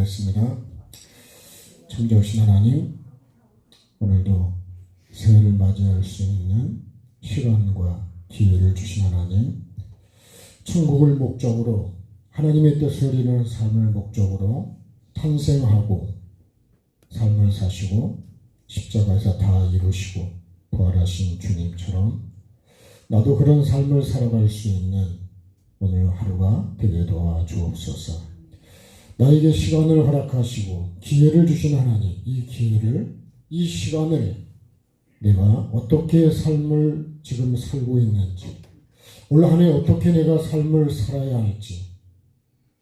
기도하겠습니다. 창조하신 하나님, 오늘도 새해를 맞이할 수 있는 시간과 기회를 주신 하나님, 천국을 목적으로 하나님의 뜻을 이루는 삶을 목적으로 탄생하고 삶을 사시고 십자가에서 다 이루시고 부활하신 주님처럼 나도 그런 삶을 살아갈 수 있는 오늘 하루가 되게 도와주옵소서. 나에게 시간을 허락하시고 기회를 주신 하나님, 이 시간을 내가 어떻게 삶을 지금 살고 있는지, 올 한 해 어떻게 내가 삶을 살아야 할지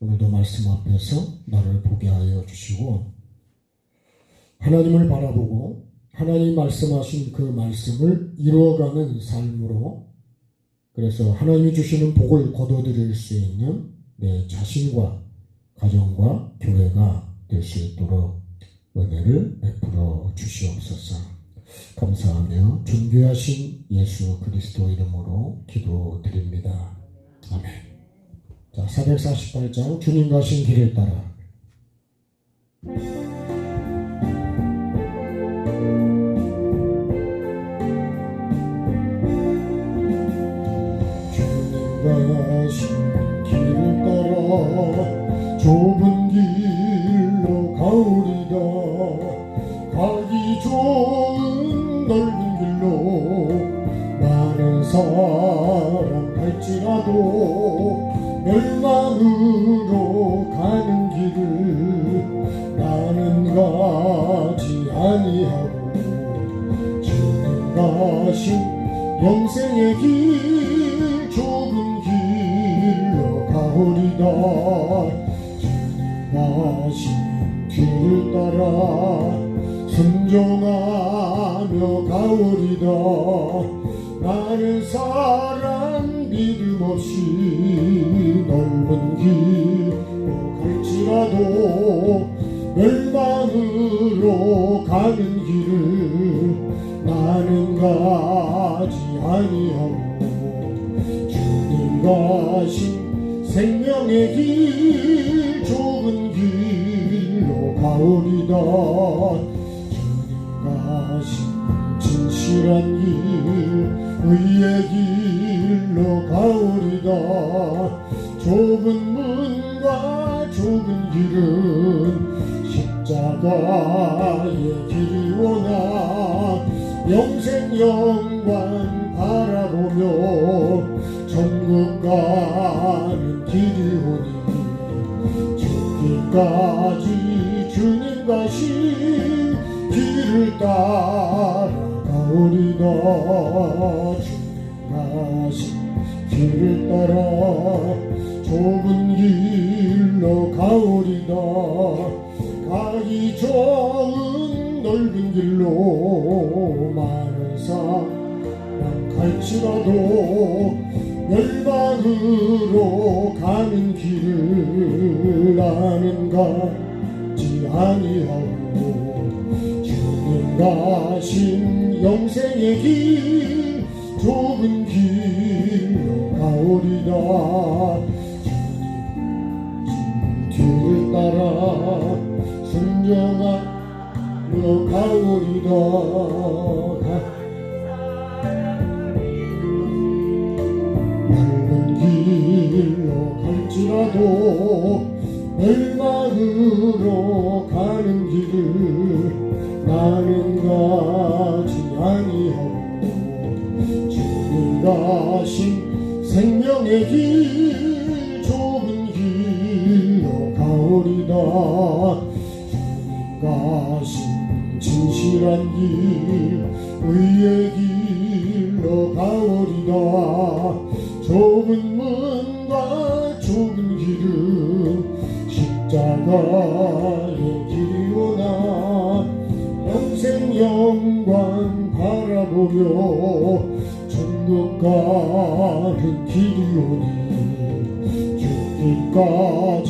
오늘도 말씀 앞에서 나를 보게 하여 주시고, 하나님을 바라보고 하나님 말씀하신 그 말씀을 이루어가는 삶으로, 그래서 하나님이 주시는 복을 거둬들일 수 있는 내 자신과 가정과 교회가 될 수 있도록 은혜를 베풀어 주시옵소서. 감사하며 존귀하신 예수 그리스도 이름으로 기도드립니다. 아멘. 자, 448장 주님 가신 길을 따라. 가신 길을 따라 좁은 길로 가오리다. 가기 좋은 넓은 길로 많은 사람 갈지라도 멸망으로 가는 길을 나는 가지 아니하고 주님 가신 영생의 길 좁은 길로 가오리다. 주님 가신 길을 따라 순종하며 가오리다. 많은 사람 믿음 없이 넓은 길로 갈지라도 멸망으로 가는 길을 나는 가지 아니하고 주님 가신 생명의 길 좁은 길로 가오리다. 주님 가신 진실한 길 의의 길로 가오리다. 좁은 문과 좁은 길은 십자가의 길이오나 영생 영광 바라보며 천국 가는 길이오니 죽기까지 주님 가신 길을 따라 가오리다. 주님 가신 길을 따라 좁은 길로 가오리다. 가기 좋은 넓은 길로 많은 사람 갈지라도 멸망으로 가는 길을 나는 가지 아니하고 주님 가신 영생의 길 좁은 길로 가오리다. 주님 길을 따라 순종하며 가오리다. 넓은 길로 갈지라도 멸망으로 가는 길을 나는 가지 아니하고 주님 가신 생명의 길 좁은 길로 가오리다. 주님 가신 진실한 길 의의 길로 가오리다. 좁은 문과 좁은 길은 십자가의 길이오나 영생 영광 바라보며 천국 가는 길이오니 죽기까지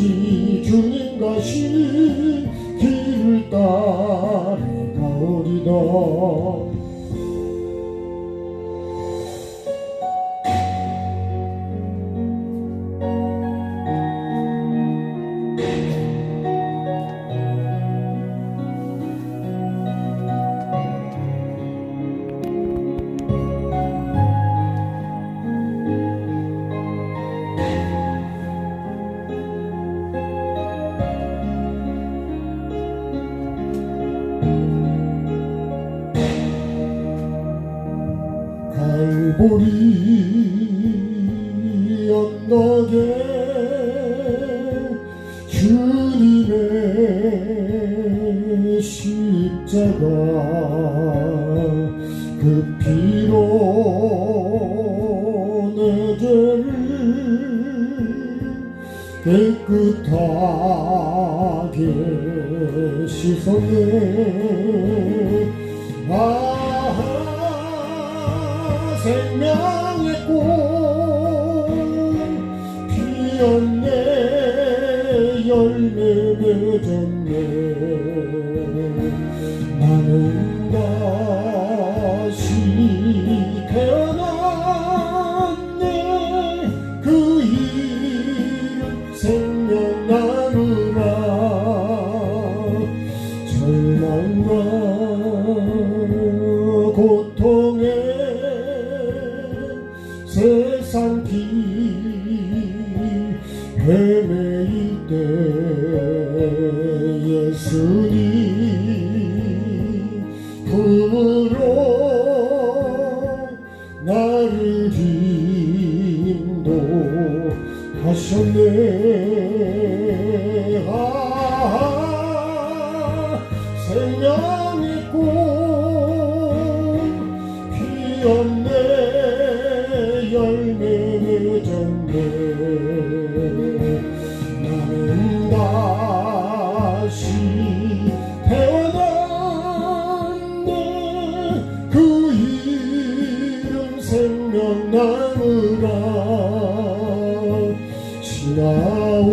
주님 가신 길을 따라 가오리다. 갈보리 언덕에 주님의 십자가 그 피로 내 죄를 깨끗하게 씻었네. 생명의 꽃 피었네. 열매 맺었네. 나는 다시 태어났네. 그 이름 생명 나누라. 절망과 고통에 세상 길 헤매일 때 예수님 품으로 나를 인도하셨네. 생명의 꽃 피었네. 열매 맺었네. 나는 다시 태어났네. 그 이름 생명 나누라. 지나온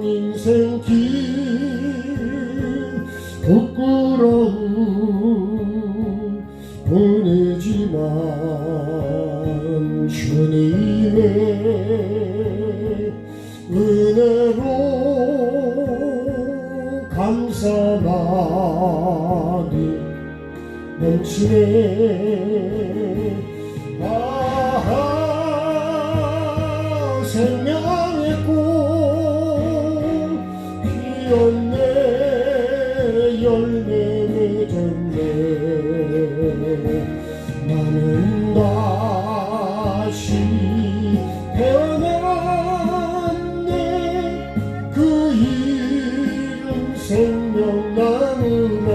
인생길 부끄러움 보내지만 주님의 은혜로 감사만이 넘치네. 생명의 꽃 피었네. 열매 맺었네. 나는 다시 태어났네. 그 이름 생명 나누라.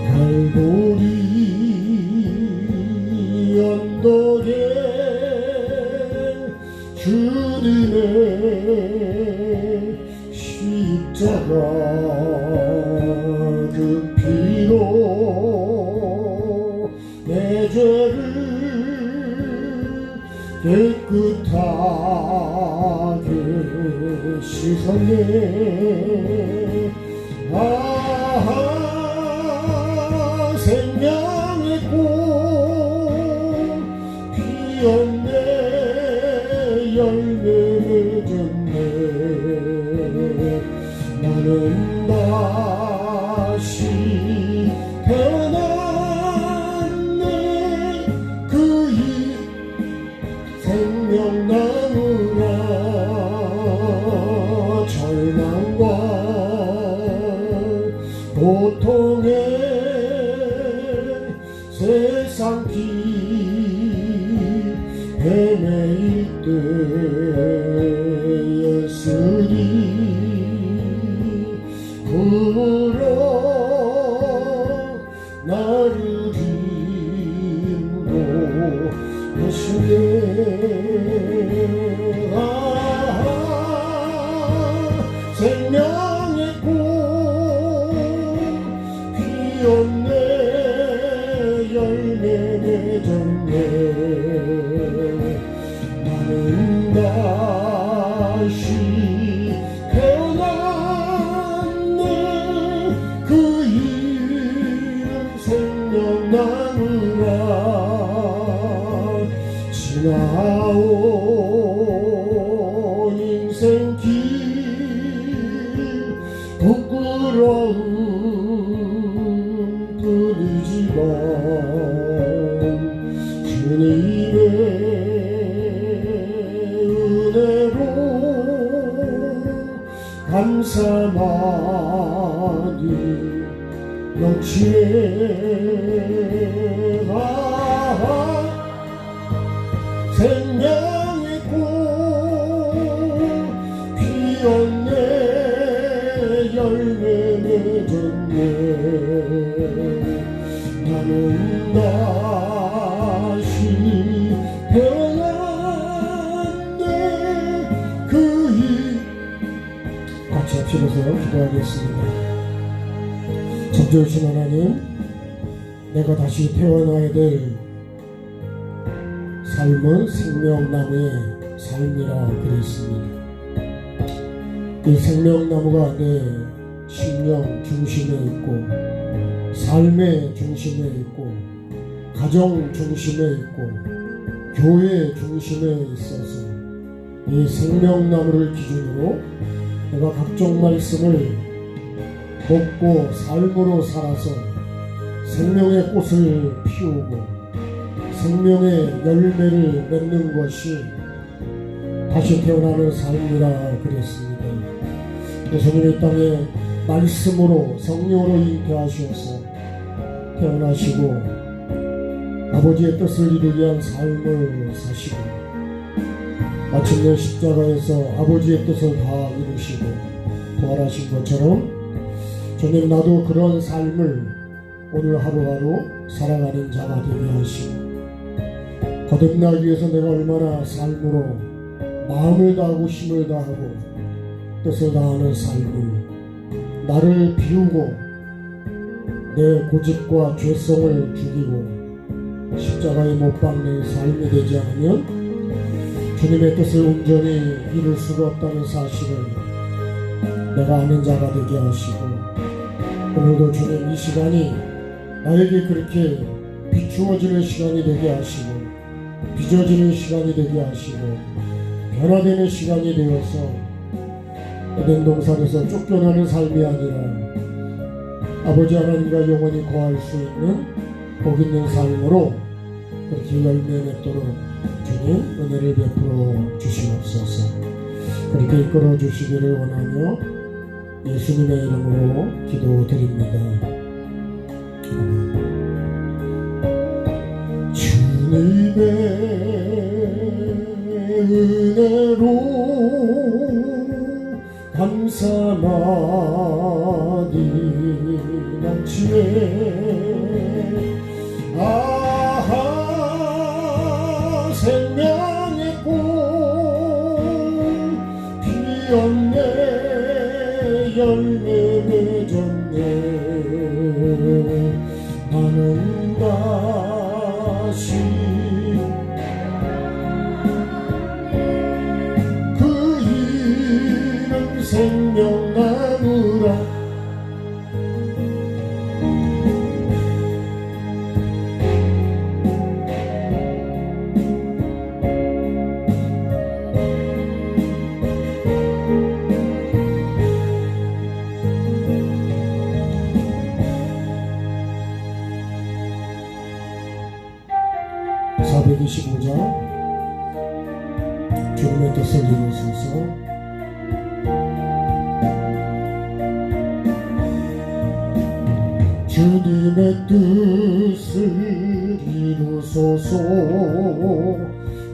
갈보리 언덕에 주님의 십자가 그 피로 내 죄를 깨끗하게 씻었네. 생명의 꽃 피었네. 열매 맺었네. 나는 다시 태어났네. 그 이 생명 나누라. 절망과 고통에 세상 길 헤매일 때 예수님 품으로 나를 인도하시네. 생명의 꽃 피었네. 열매 맺었네. 나는 다시 태어났네. 그 이름 생명 나누라. 지나온 인생길 부끄러움 뿐이지만 주님의 은혜로 감사만이 넘치네 생명의 꽃 피었네 열매 맺었네 나는 다시 태어났네 그이 같이 합시면서 기도하겠습니다. 전지으신 하나님, 내가 다시 태어나야 될 삶은 생명나무의 삶이라 그랬습니다. 이 생명나무가 내 신령 중심에 있고 삶의 중심에 있고 가정 중심에 있고 교회 중심에 있어서 이 생명나무를 기준으로 내가 각종 말씀을 먹고 삶으로 살아서 생명의 꽃을 피우고 생명의 열매를 맺는 것이 다시 태어나는 삶이라 그랬습니다. 예수님이 땅에 말씀으로 성령으로 잉태하셔서 태어나시고 아버지의 뜻을 이루기 위한 삶을 사시고 마침내 십자가에서 아버지의 뜻을 다 이루시고 부활하신 것처럼 주님 나도 그런 삶을 오늘 하루하루 살아가는 자가 되게 하시고 거듭나기 위해서 내가 얼마나 삶으로 마음을 다하고 힘을 다하고 뜻을 다하는 삶을 나를 비우고 내 고집과 죄성을 죽이고 십자가에 못 박는 삶이 되지 않으면 주님의 뜻을 온전히 이룰 수가 없다는 사실을 내가 아는 자가 되게 하시고 오늘도 주님 이 시간이 나에게 그렇게 비추어지는 시간이 되게 하시고 빚어지는 시간이 되게 하시고 변화되는 시간이 되어서 에덴 동산에서 쫓겨나는 삶이 아니라 아버지 하나님과 영원히 거할 수 있는 복 있는 삶으로 그렇게 열매 맺도록 주님 은혜를 베풀어 주시옵소서. 그렇게 이끌어 주시기를 원하며 예수님의 이름으로 기도드립니다. 주님의 은혜로 감사나니 넘치네 아하 생명의 꽃 피었네 열매 맺었네 나는 다시 그 이름 생명나무라 425장 주님의 뜻을 이루소서. 주님의 뜻을 이루소서.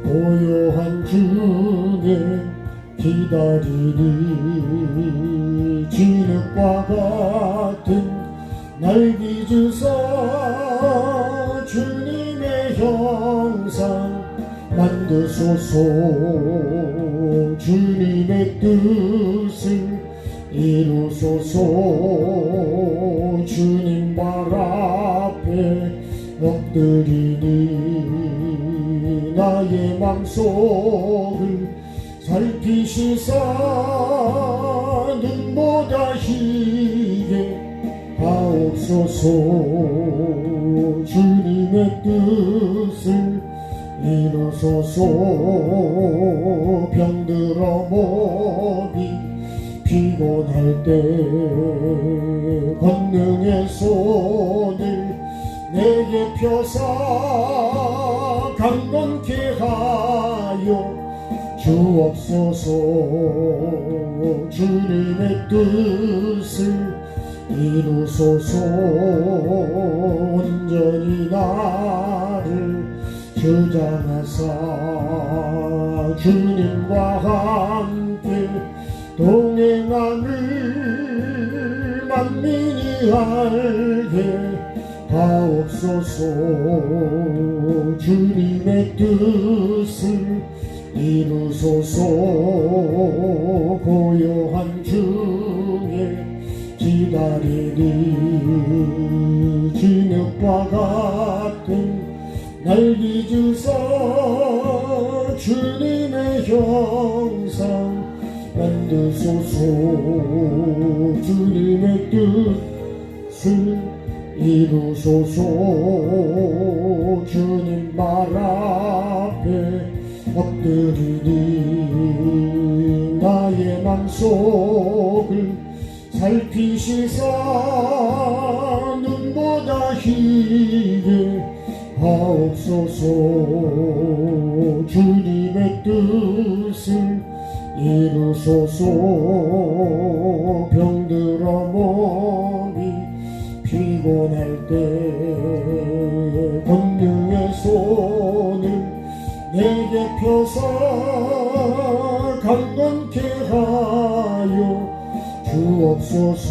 고요한 주님 기다리리. 진흙과 같은 날기 주사 주님의 형상 만드소서. 주님의 뜻을 이루소서. 주님 발 앞에 엎드리니 나의 맘속을 살피시사 눈보다 희게 하옵소서. 주님의 뜻을 이루소서. 병들어 몸이 피곤할 때 권능의 손을 내게 펴사 강건케 하여 주옵소서. 주님의 뜻을 이루소서. 온전히 나를 주장하사 주님과 함께 동행함을 만민이 알게 하옵소서. 주님의 뜻을 이루소서. 고요한 중에 기다리리. 진흙과 같은 날기 주사 주님의 형상 만드소서. 주님의 뜻을 이루소서. 주님 말 앞에 엎드리니 나의 맘속을 살피시사 눈보다 희게 하옵소서. 주님의 뜻을 이루소서. 병들어 몸이 피곤할 때 권능의 손을 내게 펴서 강건케 하여 주옵소서.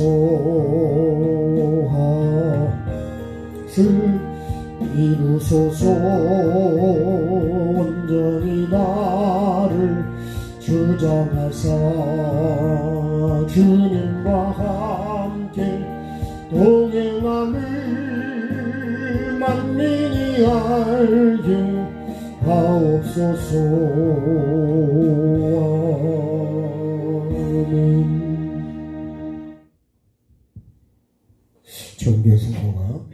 하을 이루소서. 온전히 나를 주장하사 주님과 함께 동행함을 만민이 알게 하옵소서. 아멘. 정교의 성도가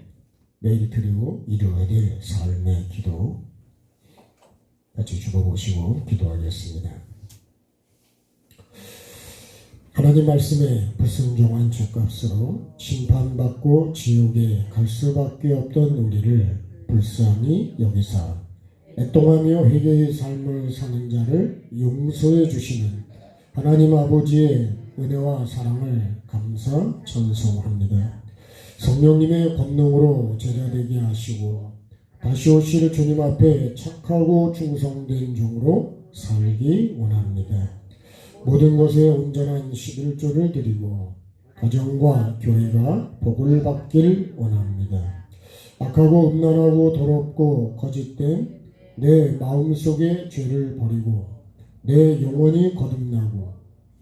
매일 드리고 이루어야 될 삶의 기도 같이 죽어보시고 기도하겠습니다. 하나님 말씀에 불순종한 죄값으로 심판받고 지옥에 갈 수밖에 없던 우리를 불쌍히 여기사 애통하며 회개의 삶을 사는 자를 용서해 주시는 하나님 아버지의 은혜와 사랑을 감사 찬송합니다. 성령님의 권능으로 제자되게 하시고 다시 오실 주님 앞에 착하고 충성된 종으로 살기 원합니다. 모든 것에 온전한 11조를 드리고 가정과 교회가 복을 받길 원합니다. 악하고 음란하고 더럽고 거짓된 내 마음속의 죄를 버리고 내 영혼이 거듭나고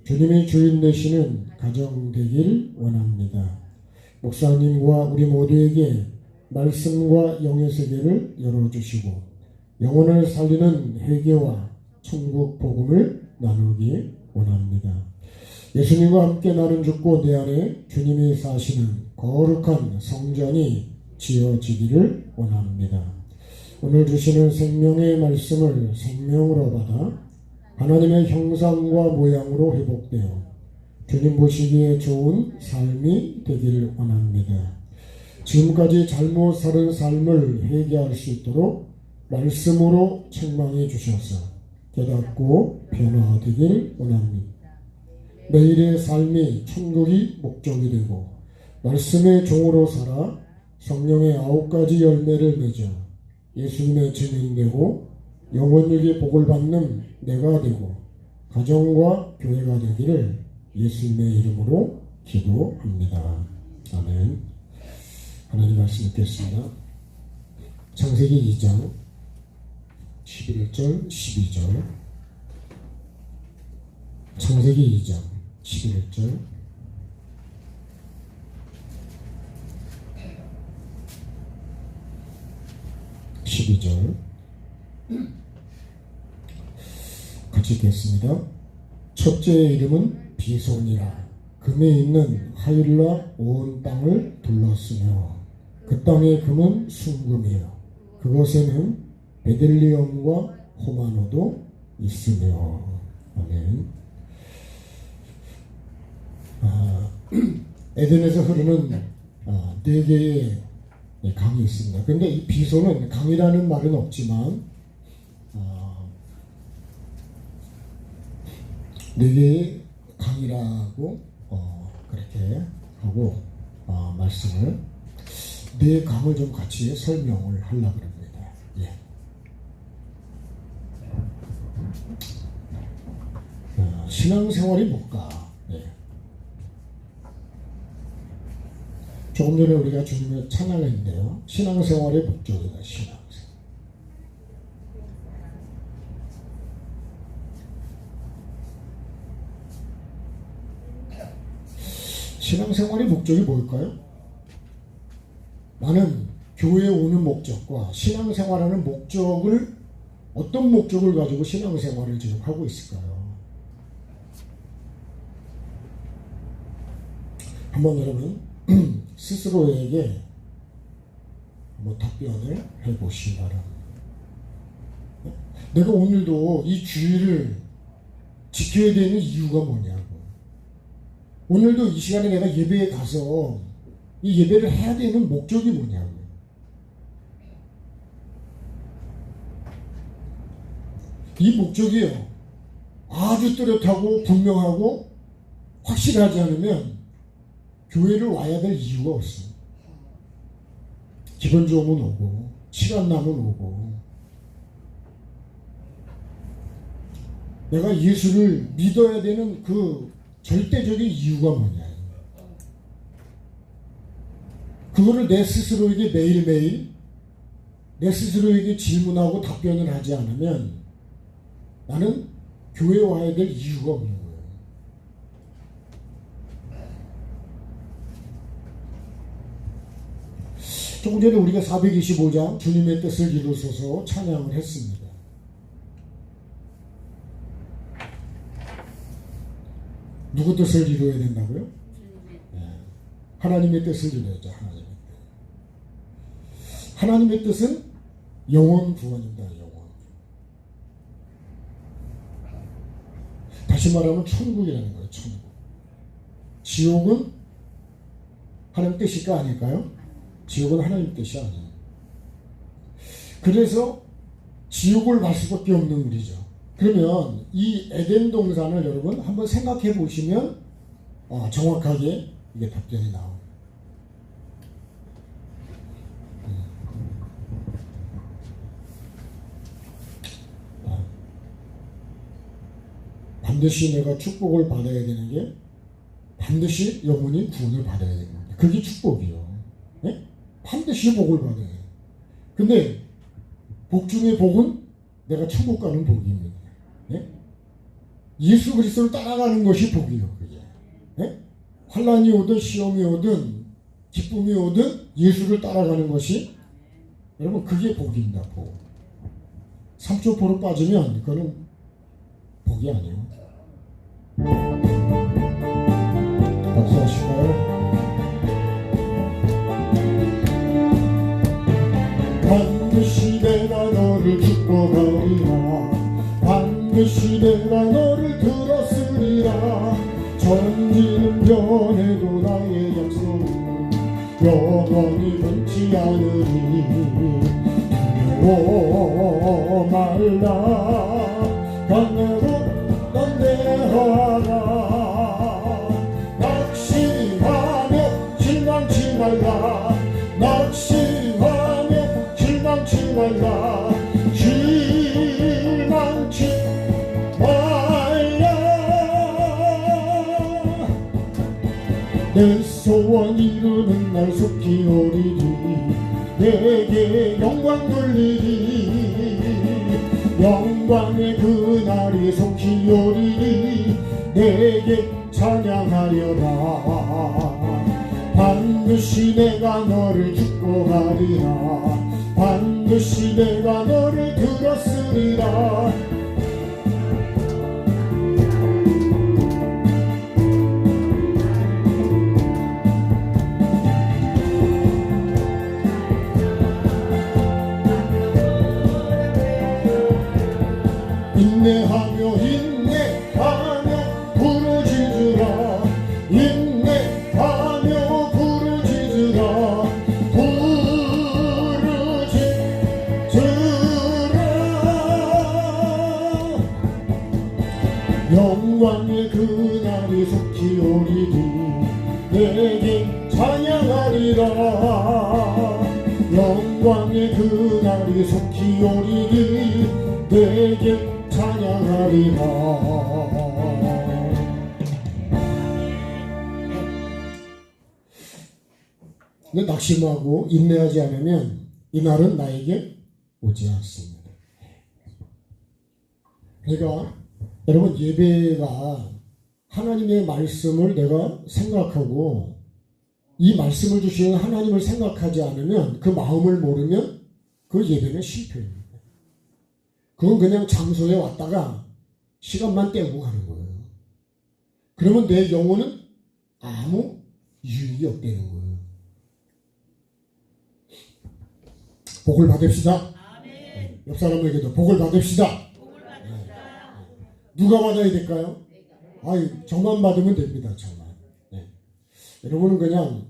주님의 주인 되시는 가정 되길 원합니다. 목사님과 우리 모두에게 말씀과 영의 세계를 열어주시고 영혼을 살리는 회개와 천국 복음을 나누기 원합니다. 예수님과 함께 나는 죽고 내 안에 주님이 사시는 거룩한 성전이 지어지기를 원합니다. 오늘 주시는 생명의 말씀을 생명으로 받아 하나님의 형상과 모양으로 회복되어 주님 보시기에 좋은 삶이 되기를 원합니다. 지금까지 잘못 살은 삶을 회개할 수 있도록 말씀으로 책망해 주셔서 깨닫고 변화되길 원합니다. 매일의 삶이 천국이 목적이 되고 말씀의 종으로 살아 성령의 9가지 열매를 맺어 예수님의 증인이 되고 영원육의 복을 받는 내가 되고 가정과 교회가 되기를 예수님의 이름으로 기도합니다. 아멘. 하나님 말씀 읽겠습니다. 창세기 2장 11절 12절. 창세기 2장 11절 12절 같이 읽겠습니다. 첫째의 이름은 비손이라. 금에 있는 하일라 온 땅을 둘렀으며 그 땅의 금은 순금이요 그곳에는 베들리엄과 호마노도 있으며. 아멘. 에덴에서 흐르는 4개의 강이 있습니다. 그런데 이 비손은 강이라는 말은 없지만 4개의 강이라고 그렇게 하고 말씀을 네 강을 좀 같이 설명을 하려고 합니다. 예. 신앙생활이 뭘까? 예. 조금 전에 우리가 주님의 찬양했는데요. 신앙생활의 목적이다. 신앙생활. 신앙생활의 목적이 뭘까요? 나는 교회에 오는 목적과 신앙생활하는 목적을 어떤 목적을 가지고 신앙생활을 지금 하고 있을까요? 한번 여러분 스스로에게 한번 답변을 해보시기 바랍니다. 내가 오늘도 이 주일을 지켜야 되는 이유가 뭐냐고. 오늘도 이 시간에 내가 예배에 가서 이 예배를 해야 되는 목적이 뭐냐고. 이 목적이요, 아주 뚜렷하고 분명하고 확실하지 않으면 교회를 와야 될 이유가 없어. 기분 좋으면 오고 시간 나면 오고. 내가 예수를 믿어야 되는 그 절대적인 이유가 뭐냐. 그거를 내 스스로에게 매일매일 내 스스로에게 질문하고 답변을 하지 않으면 나는 교회에 와야 될 이유가 없는 거예요. 조금 전에 우리가 425장 주님의 뜻을 이루소서 찬양을 했습니다. 누구 뜻을 이루어야 된다고요? 네. 하나님의 뜻을 이루어야죠. 하나님의 뜻은 영원 구원입니다. 영원. 다시 말하면 천국이라는 거예요. 천국. 지옥은 하나님 뜻일까 아닐까요? 지옥은 하나님 뜻이 아니에요. 그래서 지옥을 갈 수밖에 없는 우리죠. 그러면 이 에덴 동산을 여러분 한번 생각해 보시면 정확하게 이게 답변이 나옵니다. 반드시 내가 축복을 받아야 되는 게 반드시 영혼이 구원을 받아야 되는 겁니다. 그게 축복이요. 네? 반드시 복을 받아야 돼요. 근데 복 중에 복은 내가 천국 가는 복입니다. 네? 예수 그리스도를 따라가는 것이 복이요. 그게. 네? 환난이 오든 시험이 오든 기쁨이 오든 예수를 따라가는 것이 여러분 그게 복입니다. 복. 삼초포로 빠지면 그거는 복이 아니에요. 박수 하실까요? 반드시 내가 너를 축복하리라. 반드시 내가 너를 들었으리라. 천지는 변해도 나의 약속은 영원히 변치 않으리. 두려워 말라. 강하고 넌내하라. 낙심하며 실망치 말라. 낙심하며 실망치 말라. 실망치 말라. 내 소원 이루는 날 속히 오리리. 내게 영광 돌리리. 영광의 그날이 속히 오리니 내게 찬양하려라. 반드시 내가 너를 축복하리라. 반드시 내가 너를 들었으리라. 인내하며 부르짖으라. 인내하며 부르짖으라. 부르짖으라. 영광의 그날이 속히 오리니 내게 찬양 영광의 그날이 속히 오리니 내게 찬양하리라. 근데 낙심하고 인내하지 않으면 이날은 나에게 오지 않습니다. 그러니까 여러분, 예배가 하나님의 말씀을 내가 생각하고 이 말씀을 주시는 하나님을 생각하지 않으면, 그 마음을 모르면 그 예배는 실패입니다. 그건 그냥 장소에 왔다가 시간만 때우고 가는 거예요. 그러면 내 영혼은 아무 유익이 없다는 거예요. 복을 받읍시다. 아멘. 옆 사람에게도 복을 받읍시다. 복을 받읍시다. 누가 받아야 될까요? 저만 받으면 됩니다. 저만. 네. 여러분은 그냥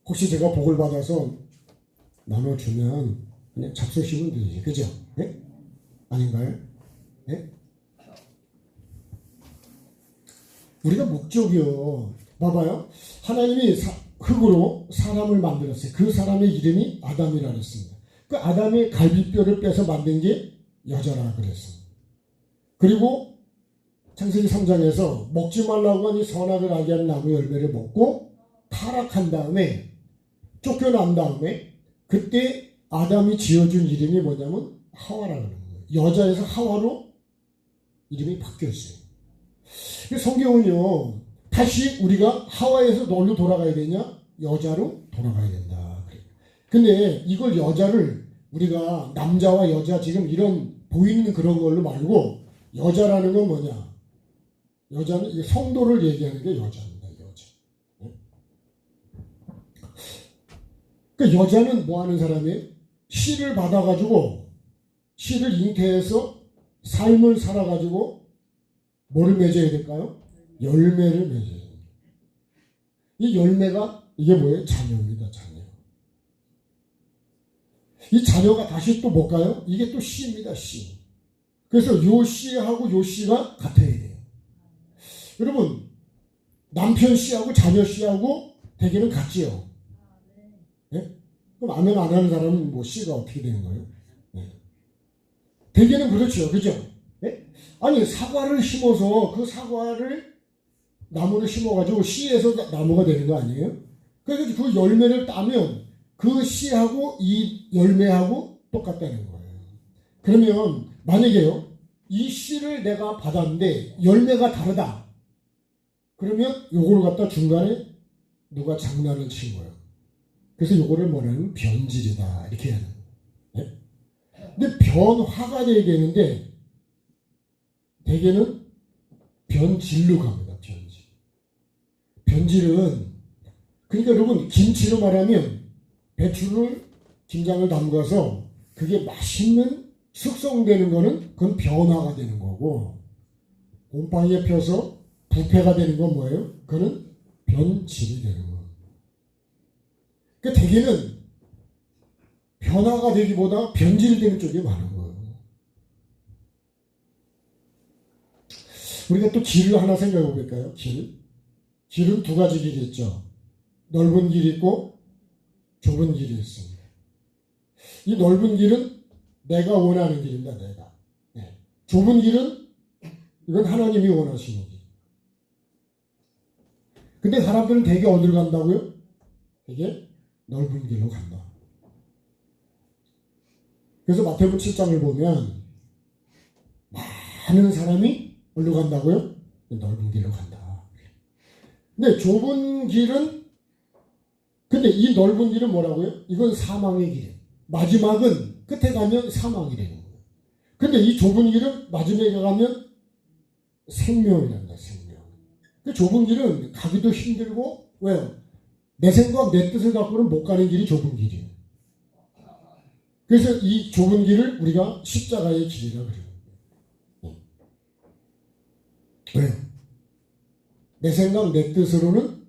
혹시 제가 복을 받아서 나눠주면 그냥 잡수시면 되지. 그죠? 네? 아닌가요? 네? 우리가 목적이요. 봐봐요. 하나님이 흙으로 사람을 만들었어요. 그 사람의 이름이 아담이라 그랬습니다. 그 아담의 갈비뼈를 빼서 만든 게 여자라 그랬습니다. 그리고 창세기 3장에서 먹지 말라고 하니 선악을 알게 하는 나무 열매를 먹고 타락한 다음에, 쫓겨난 다음에, 그때 아담이 지어준 이름이 뭐냐면 하와라는 거예요. 여자에서 하와로 이름이 바뀌었어요. 성경은요, 다시 우리가 하와에서 뭘로 돌아가야 되냐? 여자로 돌아가야 된다. 근데 이걸 여자를 우리가 남자와 여자 지금 이런 보이는 그런 걸로 말고, 여자라는 건 뭐냐? 여자는 성도를 얘기하는 게 여자입니다. 여자. 그 여자는 뭐 하는 사람이에요? 씨를 받아가지고, 씨를 잉태해서 삶을 살아가지고 뭐를 맺어야 될까요? 열매를 맺어야 됩니다. 이 열매가 이게 뭐예요? 자녀입니다. 자녀. 이 자녀가 다시 또 뭘까요? 이게 또 씨입니다. 씨. 그래서 요 씨하고 요 씨가 같아야 돼요. 여러분, 남편 씨하고 자녀 씨하고 대개는 같지요. 네? 그럼 아멘 안 하는 사람은 뭐 씨가 어떻게 되는 거예요? 네. 대개는 그렇죠. 그죠? 네? 아니, 사과를 심어서 그 사과를 나무를 심어가지고 씨에서 나무가 되는 거 아니에요? 그래서 그 열매를 따면 그 씨하고 이 열매하고 똑같다는 거예요. 그러면 만약에요, 이 씨를 내가 받았는데 열매가 다르다. 그러면 요거를 갖다 중간에 누가 장난을 친 거예요. 그래서 요거를 뭐냐면 변질이다. 이렇게 하는 거예요. 네? 근데 변화가 돼야 되는데 대개는 변질로 갑니다. 변질. 변질은, 그러니까 여러분, 김치로 말하면 배추를, 김장을 담가서 그게 맛있는 숙성되는 거는 그건 변화가 되는 거고, 곰팡이에 펴서 부패가 되는 건 뭐예요? 그거는 변질이 되는 거예요. 그러니까 대개는 변화가 되기보다 변질되는 쪽이 많은 거예요. 우리가 또 길을 하나 생각해 볼까요? 길은 두 가지 길이 있죠. 넓은 길이 있고 좁은 길이 있습니다. 이 넓은 길은 내가 원하는 길입니다. 내가. 네. 좁은 길은 이건 하나님이 원하시는 길. 근데 사람들은 되게 어디로 간다고요? 되게 넓은 길로 간다. 그래서 마태복음 7장을 보면 많은 사람이 어디로 간다고요? 넓은 길로 간다. 근데 좁은 길은, 근데 이 넓은 길은 뭐라고요? 이건 사망의 길이에요. 마지막은 끝에 가면 사망이 되는 거예요. 근데 이 좁은 길은 마지막에 가면 생명이란다. 생명. 그 좁은 길은 가기도 힘들고, 왜요? 내 생각, 내 뜻을 갖고는 못 가는 길이 좁은 길이에요. 그래서 이 좁은 길을 우리가 십자가의 길이라고 그래요. 왜요? 내 생각, 내 뜻으로는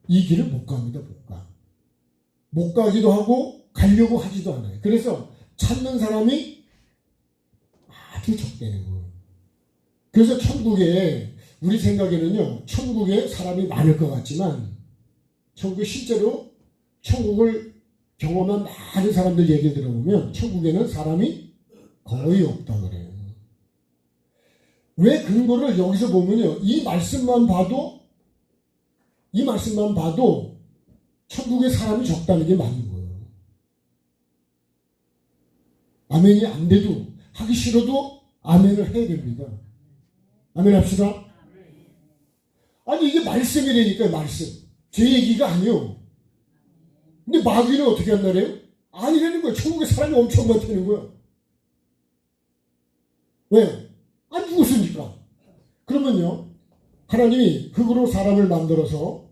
이 길을 못 갑니다. 못 가. 못 가기도 하고 가려고 하지도 않아요. 그래서 찾는 사람이 아주 적대는 거예요. 그래서 천국에, 우리 생각에는요, 천국에 사람이 많을 것 같지만 천국에 실제로 천국을 경험한 많은 사람들 얘기 들어보면 천국에는 사람이 거의 없다 그래요. 왜 근거를 여기서 보면요. 이 말씀만 봐도 천국에 사람이 적다는 게 맞는 거예요. 아멘이 안 돼도 하기 싫어도 아멘을 해야 됩니다. 아멘 합시다. 아니 이게 말씀이라니까요. 말씀. 제 얘기가 아니요. 근데 마귀는 어떻게 한다래요? 아니라는 거예요. 천국에 사람이 엄청 많다는 거예요. 왜요? 아니 무엇입니까? 그러면요. 하나님이 흙으로 사람을 만들어서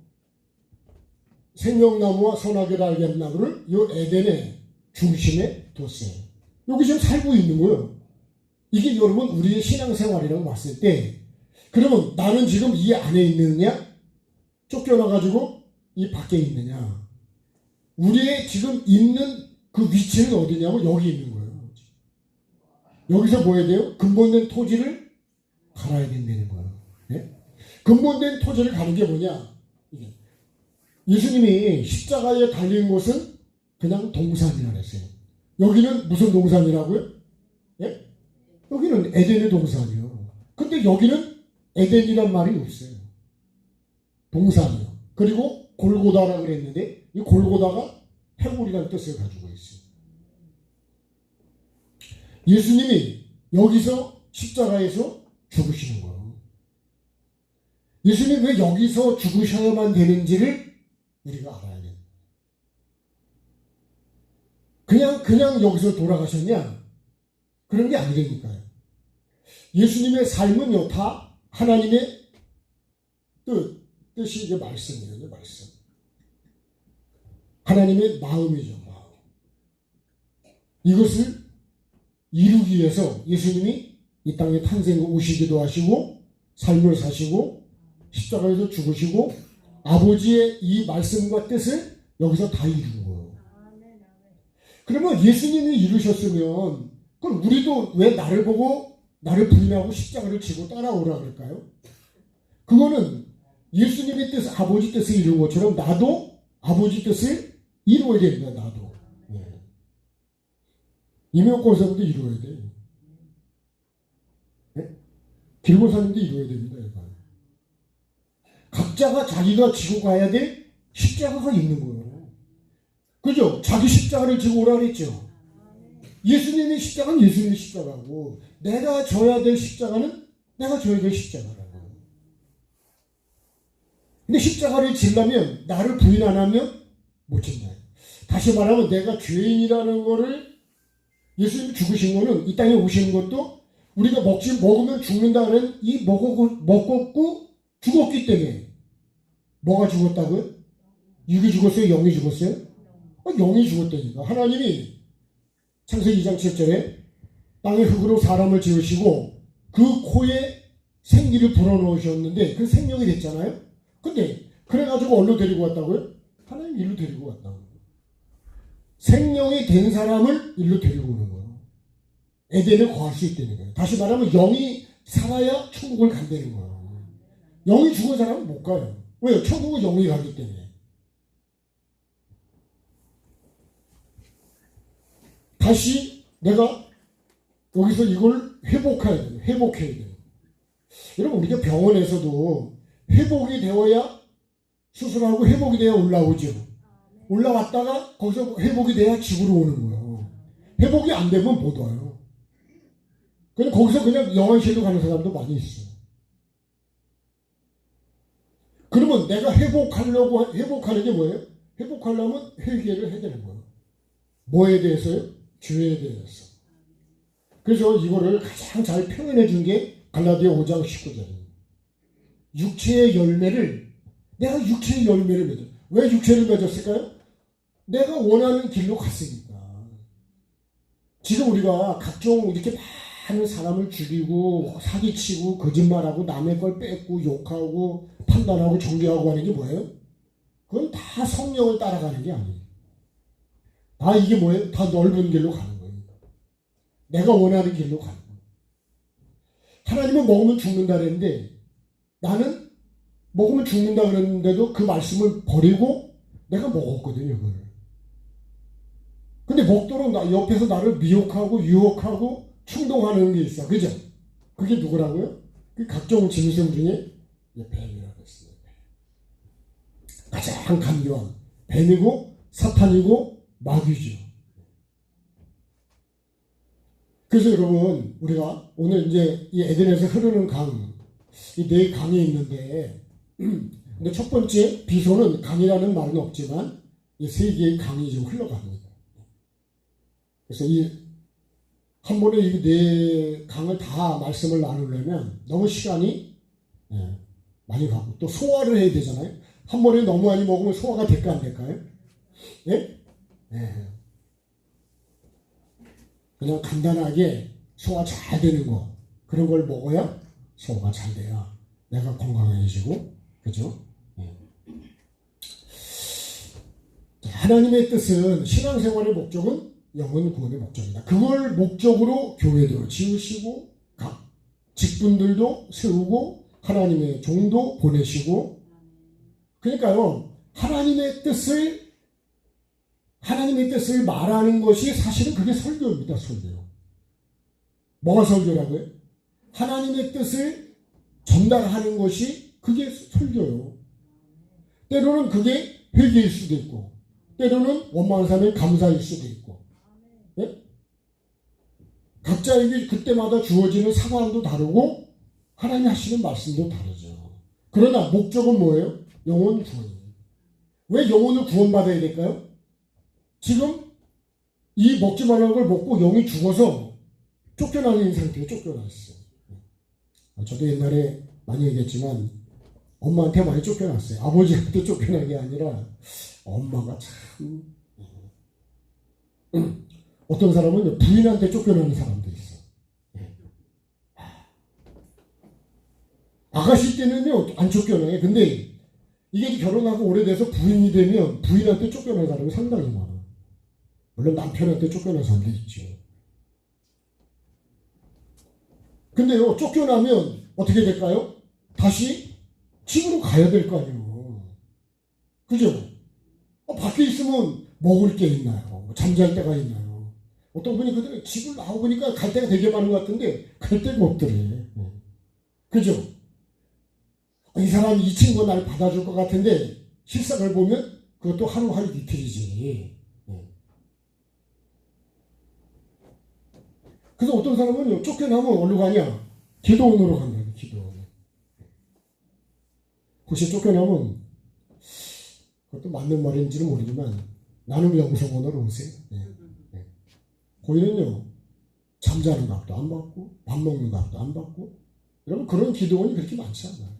생명나무와 선악을 알게 하는 나무를 이 에덴의 중심에 뒀어요. 여기 지금 살고 있는 거예요. 이게 여러분 우리의 신앙생활이라고 봤을 때 그러면 나는 지금 이 안에 있느냐? 쫓겨나가지고 이 밖에 있느냐? 우리의 지금 있는 그 위치는 어디냐면 여기 있는 거예요. 여기서 뭐 해야 돼요? 근본된 토지를 갈아야 된다는 거예요. 네? 근본된 토지를 가는 게 뭐냐? 예수님이 십자가에 달린 곳은 그냥 동산이라 그랬어요. 여기는 무슨 동산이라고요? 예? 여기는 에덴의 동산이요. 근데 여기는 에덴이란 말이 없어요. 동산이요. 그리고 골고다라고 그랬는데 이 골고다가 해골이라는 뜻을 가지고 있어요. 예수님이 여기서 십자가에서 죽으시는 거예요. 예수님이 왜 여기서 죽으셔야만 되는지를 우리가 알아야 돼요. 그냥 여기서 돌아가셨냐? 그런 게 아니라니까요. 예수님의 삶은요, 다 하나님의 뜻이 이제 말씀이에요, 말씀. 하나님의 마음이죠, 마음. 이것을 이루기 위해서 예수님이 이 땅에 탄생 오시기도 하시고, 삶을 사시고, 십자가에서 죽으시고, 아버지의 이 말씀과 뜻을 여기서 다 이룬 거예요. 그러면 예수님이 이루셨으면, 그럼 우리도 왜 나를 보고, 나를 부인하고 십자가를 지고 따라오라 그럴까요? 그거는 예수님의 뜻, 아버지 뜻을 이룬 것처럼 나도 아버지 뜻을 이루어야 됩니다, 나도. 네. 이명권 사님도 이루어야 돼요. 네? 길고사님도 이루어야 됩니다, 이거. 각자가 자기가 지고 가야 될 십자가가 있는 거예요. 그죠? 자기 십자가를 지고 오라 그랬죠. 예수님의 십자가는 예수님의 십자가고 내가 져야 될 십자가는 내가 져야 될 십자가라고. 근데 십자가를 지려면 나를 부인 안 하면 못 진다. 다시 말하면 내가 죄인이라는 거를 예수님이 죽으신 거는 이 땅에 오시는 것도 우리가 먹으면 죽는다는 이 먹었고 죽었기 때문에. 뭐가 죽었다고요? 육이 죽었어요? 영이 죽었어요? 영이 죽었다니까. 하나님이 창세기 2장 7절에 땅의 흙으로 사람을 지으시고 그 코에 생기를 불어넣으셨는데 그 생명이 됐잖아요. 근데 그래가지고 어디로 데리고 왔다고요? 하나님 일로 데리고 왔다고. 생명이 된 사람을 일로 데리고 오는 거예요. 에덴에 거할 수 있다는 거예요. 다시 말하면 영이 살아야 천국을 간다는 거예요. 영이 죽은 사람은 못 가요. 왜요? 천국은 영이 가기 때문에. 다시 내가 여기서 이걸 회복해야 돼요. 회복해야 돼요. 여러분 우리가 병원에서도 회복이 되어야 수술하고 회복이 돼야 올라오죠. 올라왔다가 거기서 회복이 돼야 집으로 오는 거예요. 회복이 안 되면 못 와요. 그냥 거기서 그냥 영안실로 가는 사람도 많이 있어요. 그러면 내가 회복하는 게 뭐예요? 회복하려면 회개를 해야 되는 거예요. 뭐에 대해서요? 죄에 대해서. 그래서 이거를 가장 잘 표현해 준 게 갈라디아 5장 19절입니다. 육체의 열매를, 내가 육체의 열매를 맺어. 왜 육체를 맺었을까요? 내가 원하는 길로 갔으니까. 지금 우리가 각종 이렇게 많은 사람을 죽이고 사기치고 거짓말하고 남의 걸 뺏고 욕하고 판단하고 정죄하고 하는 게 뭐예요? 그건 다 성령을 따라가는 게 아니에요. 다 이게 뭐예요? 다 넓은 길로 가는 거예요. 내가 원하는 길로 가는 거예요. 하나님은 먹으면 죽는다 그랬는데 나는 먹으면 죽는다 그랬는데도 그 말씀을 버리고 내가 먹었거든요, 그걸. 근데 먹도록 옆에서 나를 미혹하고 유혹하고 충동하는 게 있어. 그죠? 그게 누구라고요? 그 각종 짐승 중에 뱀이라고 했어요. 가장 간교한 뱀이고 사탄이고 마귀죠. 그래서 여러분, 우리가 오늘 이제 이 에덴에서 흐르는 강, 이 네 강이 있는데, 근데 첫 번째 비소는 강이라는 말은 없지만 이 세 개의 강이 좀 흘러갑니다. 그래서 한 번에 이 네 강을 다 말씀을 나누려면 너무 시간이 많이 가고 또 소화를 해야 되잖아요. 한 번에 너무 많이 먹으면 소화가 될까 안 될까요? 예? 네. 그냥 간단하게 소화 잘 되는 거 그런 걸 먹어야 소화가 잘 돼야 내가 건강해지고 그죠? 하나님의 뜻은 신앙생활의 목적은 영혼 구원의 목적이다. 그걸 목적으로 교회도 지으시고 각 직분들도 세우고 하나님의 종도 보내시고 그러니까요 하나님의 뜻을 말하는 것이 사실은 그게 설교입니다. 설교. 뭐가 설교라고요? 하나님의 뜻을 전달하는 것이 그게 설교요. 때로는 그게 회개일 수도 있고 때로는 원망한 사람의 감사일 수도 있고 예? 각자에게 그때마다 주어지는 상황도 다르고 하나님이 하시는 말씀도 다르죠. 그러나 목적은 뭐예요? 영혼 구원이에요. 왜 영혼을 구원받아야 될까요? 지금 이 먹지 말라는 걸 먹고 영이 죽어서 쫓겨나는 상태에 쫓겨났어요. 저도 옛날에 많이 얘기했지만 엄마한테 많이 쫓겨났어요. 아버지한테 쫓겨난 게 아니라 엄마가 참 어떤 사람은 부인한테 쫓겨나는 사람도 있어. 아가씨 때는요 안 쫓겨나요. 근데 이게 결혼하고 오래돼서 부인이 되면 부인한테 쫓겨난 사람이 상당히 많아. 물론 남편한테 쫓겨난 사람도 있죠. 근데요 쫓겨나면 어떻게 될까요? 다시 집으로 가야 될 거 아니에요. 그죠? 밖에 있으면 먹을 게 있나요? 잠잘 데가 있나요? 어떤 분이 그들 집을 나와보니까 갈 데가 되게 많은 것 같은데 갈 데가 없더래. 그죠? 이 사람 이 친구가 날 받아줄 것 같은데 실상을 보면 그것도 하루 이틀이지. 그래서 어떤 사람은 쫓겨나면 어디로 가냐? 기도원으로 간다. 기도원. 혹시 쫓겨나면 그것도 맞는 말인지는 모르지만 나는 영성원으로 오세요. 거기는요 잠자는 값도 안 받고 밥 먹는 값도 안 받고 여러분 그런 기도원이 그렇게 많지 않아요.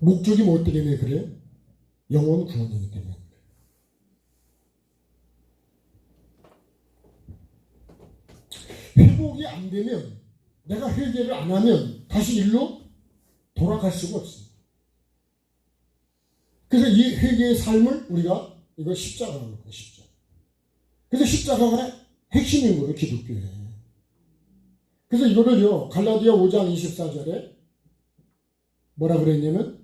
목적이 뭐 때문에 그래? 영혼 구원이기 때문에. 회복이 안 되면 내가 회개를 안 하면 다시 일로 돌아갈 수가 없습니다. 그래서 이 회개의 삶을 우리가 이거 십자가라고 해요. 십자가. 그래서 십자가가 핵심인 거예요. 기독교에. 그래서 이거를요 갈라디아 5장 24절에 뭐라 그랬냐면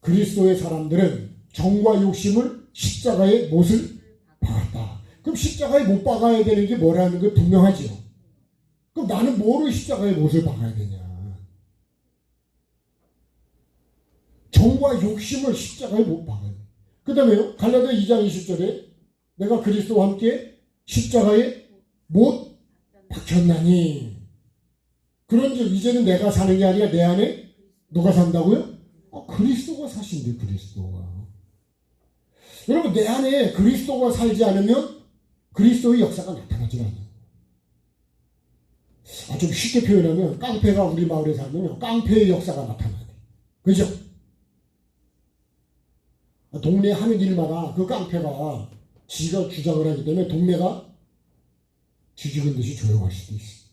그리스도의 사람들은 정과 욕심을 십자가에 못을 박았다. 그럼 십자가에 못 박아야 되는 게 뭐라는 게 분명하죠. 그럼 나는 뭐로 십자가에 못을 박아야 되냐? 정과 욕심을 십자가에 못 박아요. 그 다음에요 갈라디아 2장 20절에 내가 그리스도와 함께 십자가에 못 박혔나니 그런즉 이제는 내가 사는 게 아니라 내 안에 누가 산다고요? 그리스도가 사신대. 그리스도가. 여러분 내 안에 그리스도가 살지 않으면 그리스도의 역사가 나타나지 않아요. 좀 쉽게 표현하면 깡패가 우리 마을에 살면요 깡패의 역사가 나타나요. 그죠? 동네 하는 일마다 그 깡패가 지가 주장을 하기 때문에 동네가 쥐죽은 듯이 조용할 수도 있어.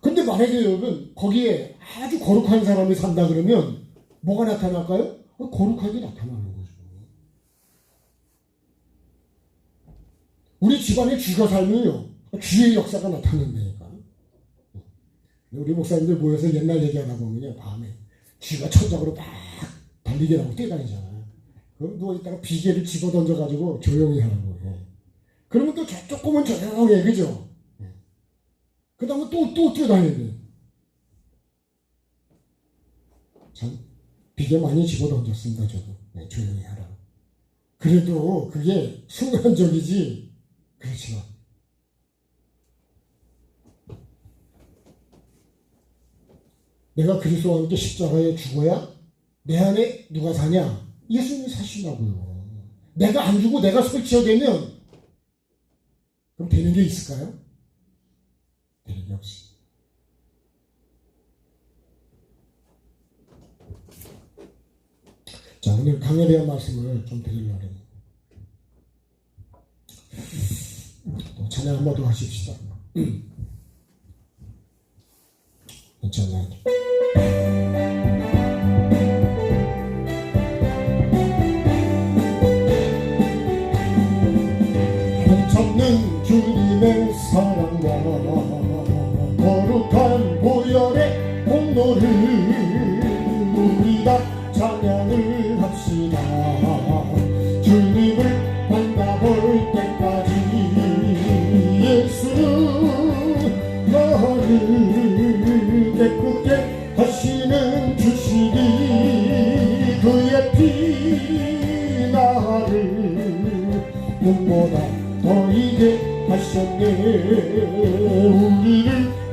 근데 만약에 여러분 거기에 아주 거룩한 사람이 산다 그러면 뭐가 나타날까요? 거룩하게 나타나는 거죠. 우리 집안에 쥐가 살면요 쥐의 역사가 나타난다니까. 우리 목사님들 모여서 옛날 얘기하다 보면요, 밤에 쥐가 천장으로 막 달리게 나고 뛰어다니잖아. 그럼 누워있다가 비계를 집어 던져가지고 조용히 하라고 해. 그러면 또 조금은 조용해, 그죠? 그 다음에 또 뛰어다니는데. 참, 비계 많이 집어 던졌습니다, 저도. 네, 조용히 하라고. 그래도 그게 순간적이지, 그렇지만. 내가 그리스도와 함께 십자가에 죽어야 내 안에 누가 사냐? 예수님이 사신다고요. 내가 안 주고 내가 설치어되면 그럼 되는 게 있을까요? 되는 게 없어요. 자, 오늘 강에 대한 말씀을 좀 드리려고 해요. 찬양 한번 더 하십시다. 찬양. 참는 주님의 사랑과 거룩한 보혈의 공로를 우리 다 찬양을 합시다. 주님을 만나볼 때까지 예수는 너를 깨끗게 하시는 주시니 그의 피 나를 눈보다 너희게 하셨네. 우리를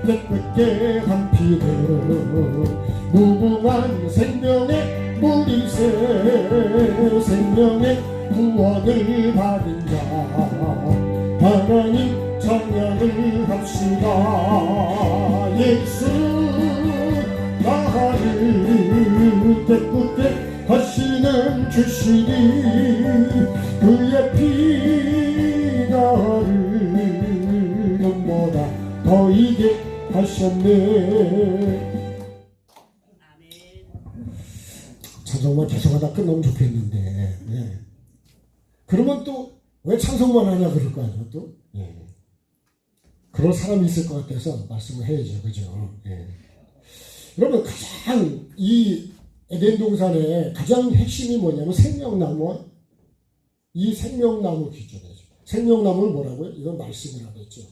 깨끗게 한 피로 무궁한 생명의 물이새 생명의 구원을 받은 자 하나님 찬양을 합시다. 예수 나를 깨끗게 하시는 주시니 그의 피 나를 눈보다 더이게 하셨네. 찬송만 계속하다 끝나면 좋겠는데, 네. 그러면 또 왜 찬송만 하냐 그럴 거 아니에요 또? 예. 그럴 사람이 있을 것 같아서 말씀을 해야죠, 그죠? 예. 여러분 가장 이 에덴 동산의 가장 핵심이 뭐냐면 생명나무와 이 생명나무 기준이죠. 생명나무는 뭐라고요? 이건 말씀이라고 했죠.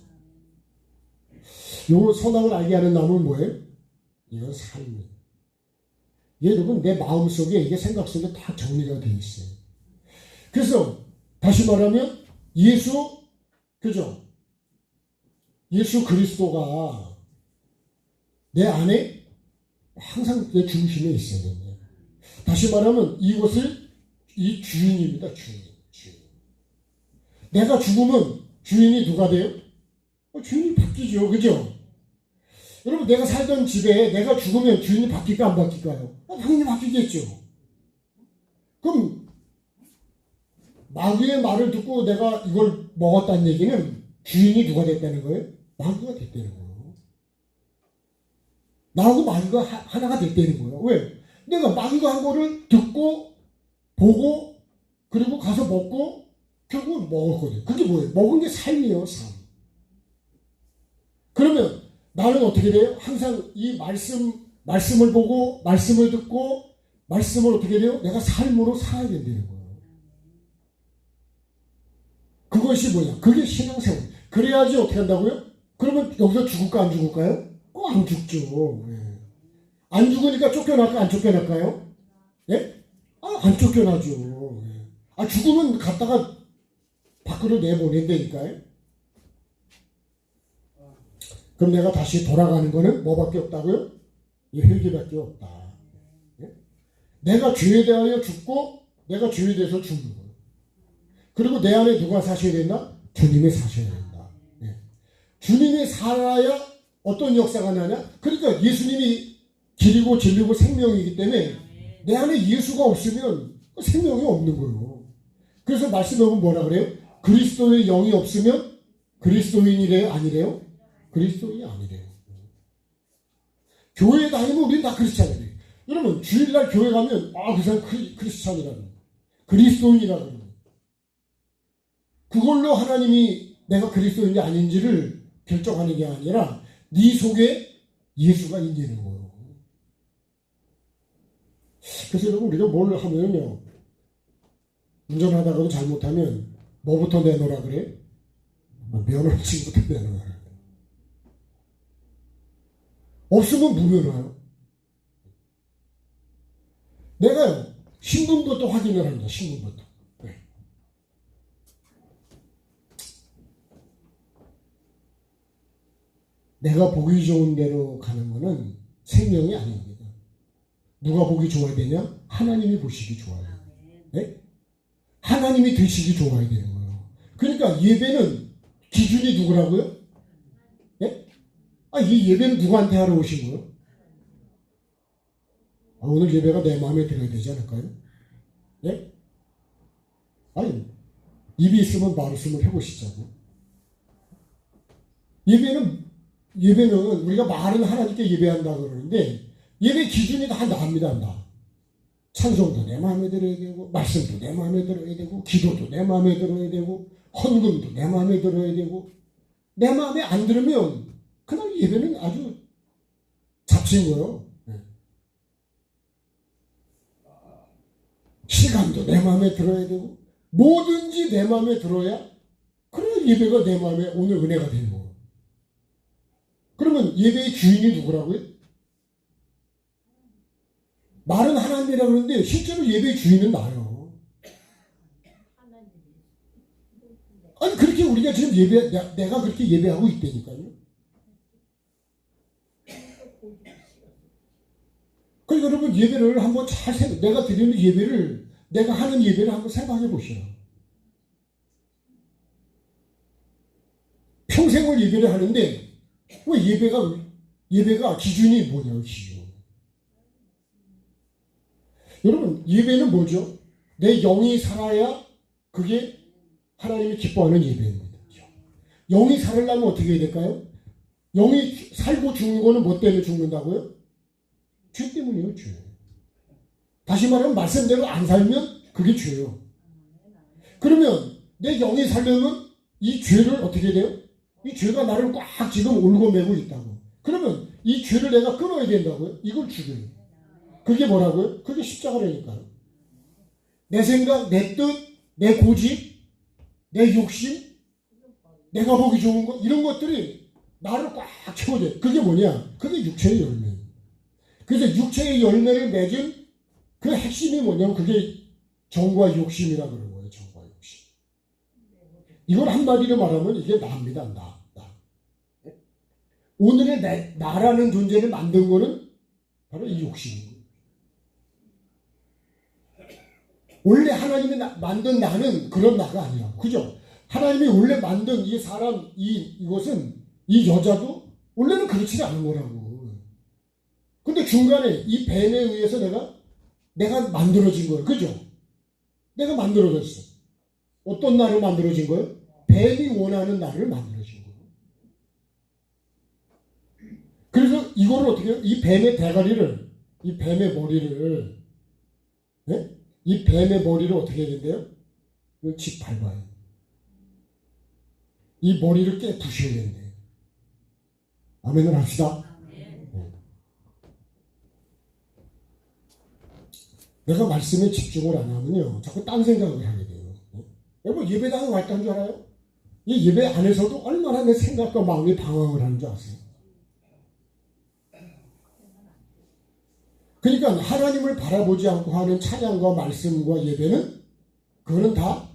요 선악을 알게 하는 나무는 뭐예요? 이건 삶이에요. 여러분 내 마음속에 이게 생각 속에 다 정리가 되어 있어요. 그래서 다시 말하면 예수, 그죠? 예수 그리스도가 내 안에 항상 내 중심에 있어야 됩니다. 다시 말하면 이것을 이 주인입니다. 주인. 내가 죽으면 주인이 누가 돼요? 주인이 바뀌죠. 그죠? 여러분 내가 살던 집에 내가 죽으면 주인이 바뀔까 안 바뀔까요? 당연히 바뀌겠죠. 그럼 마귀의 말을 듣고 내가 이걸 먹었다는 얘기는 주인이 누가 됐다는 거예요? 마귀가 됐다는 거예요. 나하고 마귀가 하나가 됐다는 거예요. 왜? 내가 마귀가 한 거를 듣고 보고 그리고 가서 먹고 결국은 먹었거든요. 그게 뭐예요? 먹은 게 삶이에요. 삶. 그러면 나는 어떻게 돼요? 항상 이 말씀을 보고 말씀을 듣고 말씀을 어떻게 돼요? 내가 삶으로 살아야 된다는 거예요. 그것이 뭐냐? 그게 신앙생활. 그래야지 어떻게 한다고요? 그러면 여기서 죽을까 안 죽을까요? 안 죽죠. 예. 안 죽으니까 쫓겨날까 안 쫓겨날까요? 예? 안 쫓겨나죠. 예. 죽으면 갔다가 밖으로 내보낸다니까요. 그럼 내가 다시 돌아가는 거는 뭐밖에 없다고요? 이 회개밖에 없다. 예? 내가 죄에 대하여 죽고 내가 죄에 대해서 죽는 거예요. 그리고 내 안에 누가 사셔야 된다? 주님이 사셔야 된다. 예. 주님이 살아야 어떤 역사가 나냐? 그러니까 예수님이 길이고 진리고 생명이기 때문에 내 안에 예수가 없으면 생명이 없는 거예요. 그래서 말씀해 보면 뭐라 그래요? 그리스도의 영이 없으면 그리스도인이래요? 아니래요? 그리스도인이 아니래요. 교회에 다니면 우리는 다 크리스찬이래요. 여러분 주일날 교회 가면 그 사람 크리스찬이라는 그리스도인이라는 그걸로 하나님이 내가 그리스도인이 아닌지를 결정하는 게 아니라 네 속에 예수가 인내는 거예요. 그래서 여러분 우리가 뭘 하면요, 운전하다가도 잘못하면 뭐부터 내놓으라 그래? 면허증부터 내놓으라 그래. 없으면 무면허요. 내가요 신분부터 확인을 합니다. 신분부터. 네. 내가 보기 좋은 대로 가는 거는 생명이 아닙니다. 누가 보기 좋아야 되냐? 하나님이 보시기 좋아요. 네? 하나님이 되시기 좋아야 되는 거예요. 그러니까 예배는 기준이 누구라고요? 네? 이 예배는 누구한테 하러 오신 거예요? 오늘 예배가 내 마음에 들어야 되지 않을까요? 네? 아니, 입이 있으면 말씀을 해보시자고. 예배는 우리가 말은 하나님께 예배한다 그러는데 예배 기준이 다 나옵니다. 다. 찬송도 내 마음에 들어야 되고, 말씀도 내 마음에 들어야 되고, 기도도 내 마음에 들어야 되고, 헌금도 내 마음에 들어야 되고, 내 마음에 안 들으면 그날 예배는 아주 잡친 거예요. 네. 시간도 내 마음에 들어야 되고, 뭐든지 내 마음에 들어야 그래야 예배가 내 마음에 오늘 은혜가 되는 거예요. 그러면 예배의 주인이 누구라고요? 말은 하나님이라고 그러는데 실제로 예배의 주인은 나요. 아니 그렇게 우리가 지금 내가 그렇게 예배하고 있다니까요. 그러니까 여러분 예배를 한번 잘 내가 드리는 예배를, 내가 하는 예배를 한번 생각해 보시라. 평생을 예배를 하는데 왜 예배가 기준이 뭐냐고, 기준. 여러분 예배는 뭐죠? 내 영이 살아야 그게 하나님이 기뻐하는 예배입니다. 영이 살으려면 어떻게 해야 될까요? 영이 살고 죽는 거는 뭐 때문에 죽는다고요? 죄 때문이에요. 죄. 다시 말하면 말씀대로 안 살면 그게 죄예요. 그러면 내 영이 살려면 이 죄를 어떻게 돼요? 이 죄가 나를 꽉 지금 울고매고 있다고. 그러면 이 죄를 내가 끊어야 된다고요? 이걸 죽여요. 그게 뭐라고요? 그게 십자가라니까요. 내 생각, 내 뜻, 내 고집, 내 욕심, 내가 보기 좋은 것, 이런 것들이 나를 꽉 채워줘요. 그게 뭐냐? 그게 육체의 열매. 그래서 육체의 열매를 맺은 그 핵심이 뭐냐면 그게 정과 욕심이라 그러는 거예요. 정과 욕심. 이걸 한마디로 말하면 이게 나입니다. 나. 오늘의 나라는 존재를 만든 거는 바로 이 욕심입니다. 원래 하나님이 만든 나는 그런 나가 아니야. 그죠? 하나님이 원래 만든 이 사람, 이것은, 이 여자도 원래는 그렇지 않은 거라고. 근데 중간에 이 뱀에 의해서 내가 만들어진 거예요. 그죠? 내가 만들어졌어. 어떤 나를 만들어진 거예요? 뱀이 원하는 나를 만들어진 거예요. 그래서 이거를 어떻게 해요? 이 뱀의 대가리를, 이 뱀의 머리를, 네? 이 뱀의 머리를 어떻게 해야 된대요? 이걸 짓밟아요. 이 머리를 깨 부셔야 된대요. 아멘을 합시다. 네. 내가 말씀에 집중을 안 하면요, 자꾸 딴 생각을 하게 돼요. 여러분 예배당에 왔다는 줄 알아요? 이 예배 안에서도 얼마나 내 생각과 마음이 방황을 하는 줄 아세요? 그러니까 하나님을 바라보지 않고 하는 찬양과 말씀과 예배는 그거는 다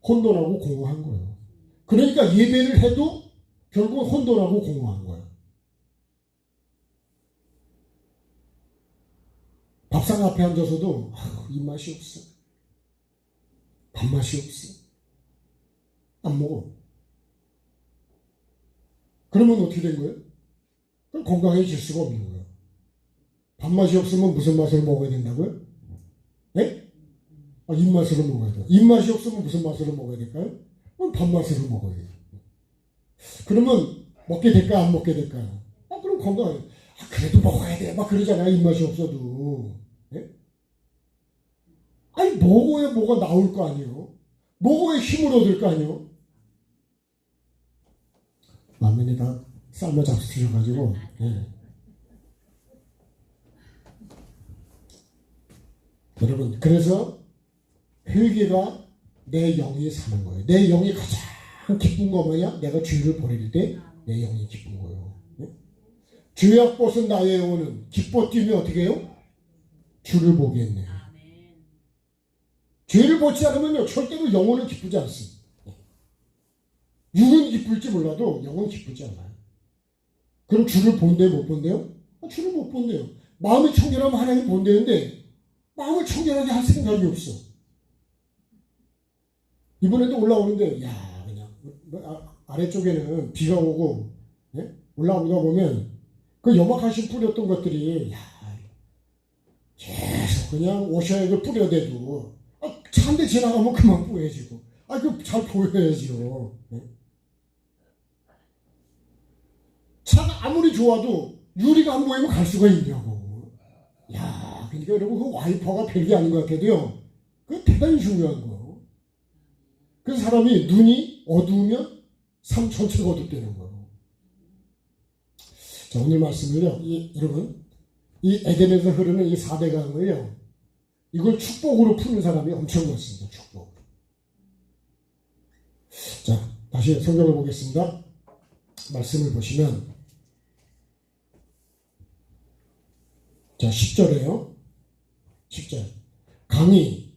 혼돈하고 공허한 거예요. 그러니까 예배를 해도 결국 혼돈하고 공허한 거예요. 밥상 앞에 앉아서도 입맛이 없어. 밥맛이 없어. 안 먹어. 그러면 어떻게 된 거예요? 그럼 건강해질 수가 없는 거예요. 밥맛이 없으면 무슨 맛을 먹어야 된다고요? 네? 입맛으로 먹어야 돼요. 입맛이 없으면 무슨 맛으로 먹어야 될까요? 그럼 밥맛으로 먹어야 돼요. 그러면 먹게 될까, 안 먹게 될까요? 그럼 건강해. 그래도 먹어야 돼. 막 그러잖아요. 입맛이 없어도. 네? 아니, 먹어야 뭐가 나올 거 아니에요? 먹어야 힘을 얻을 거 아니에요? 라면에다 삶아 잡수셔가지고, 네. 여러분, 그래서 회개가 내 영이 사는 거예요. 내 영이 가장 기쁜 거 뭐냐? 내가 죄를 버릴 때 내 영이 기쁜 거예요. 네? 죄악 벗은 나의 영혼은 기뻐 뛰면 어떻게 해요? 주를 보겠네. 죄를 벗지 않으면요, 절대로 영혼은 기쁘지 않습니다. 육은 기쁠지 몰라도 영은 기쁘지 않아요. 그럼 주를 본대요, 못 본대요? 주를 못 본대요. 마음이 청결하면 하나님 본대는데 마음을 청결하게 할 생각이 없어. 이번에도 올라오는데, 야, 그냥 아래쪽에는 비가 오고, 예? 올라오다 보면 그 염화칼슘 뿌렸던 것들이, 야, 계속 그냥 오셔액을 뿌려대도 차 한 대 지나가면 그만 뿌여지고, 그 잘 보여야지요. 예? 차가 아무리 좋아도 유리가 안 보이면 갈 수가 있냐고. 야, 그러니까 여러분, 그 와이퍼가 별게 아닌 것 같아도요, 그거 대단히 중요한 거예요. 그래서 사람이 눈이 어두우면 삶 전체가 어둡다는 거예요. 자, 오늘 말씀을요, 여러분, 이 에덴에서 흐르는 이 4대 강을요, 이걸 축복으로 푸는 사람이 엄청 많습니다. 축복. 자, 다시 성경을 보겠습니다. 말씀을 보시면, 자, 10절에요. 10절. 강이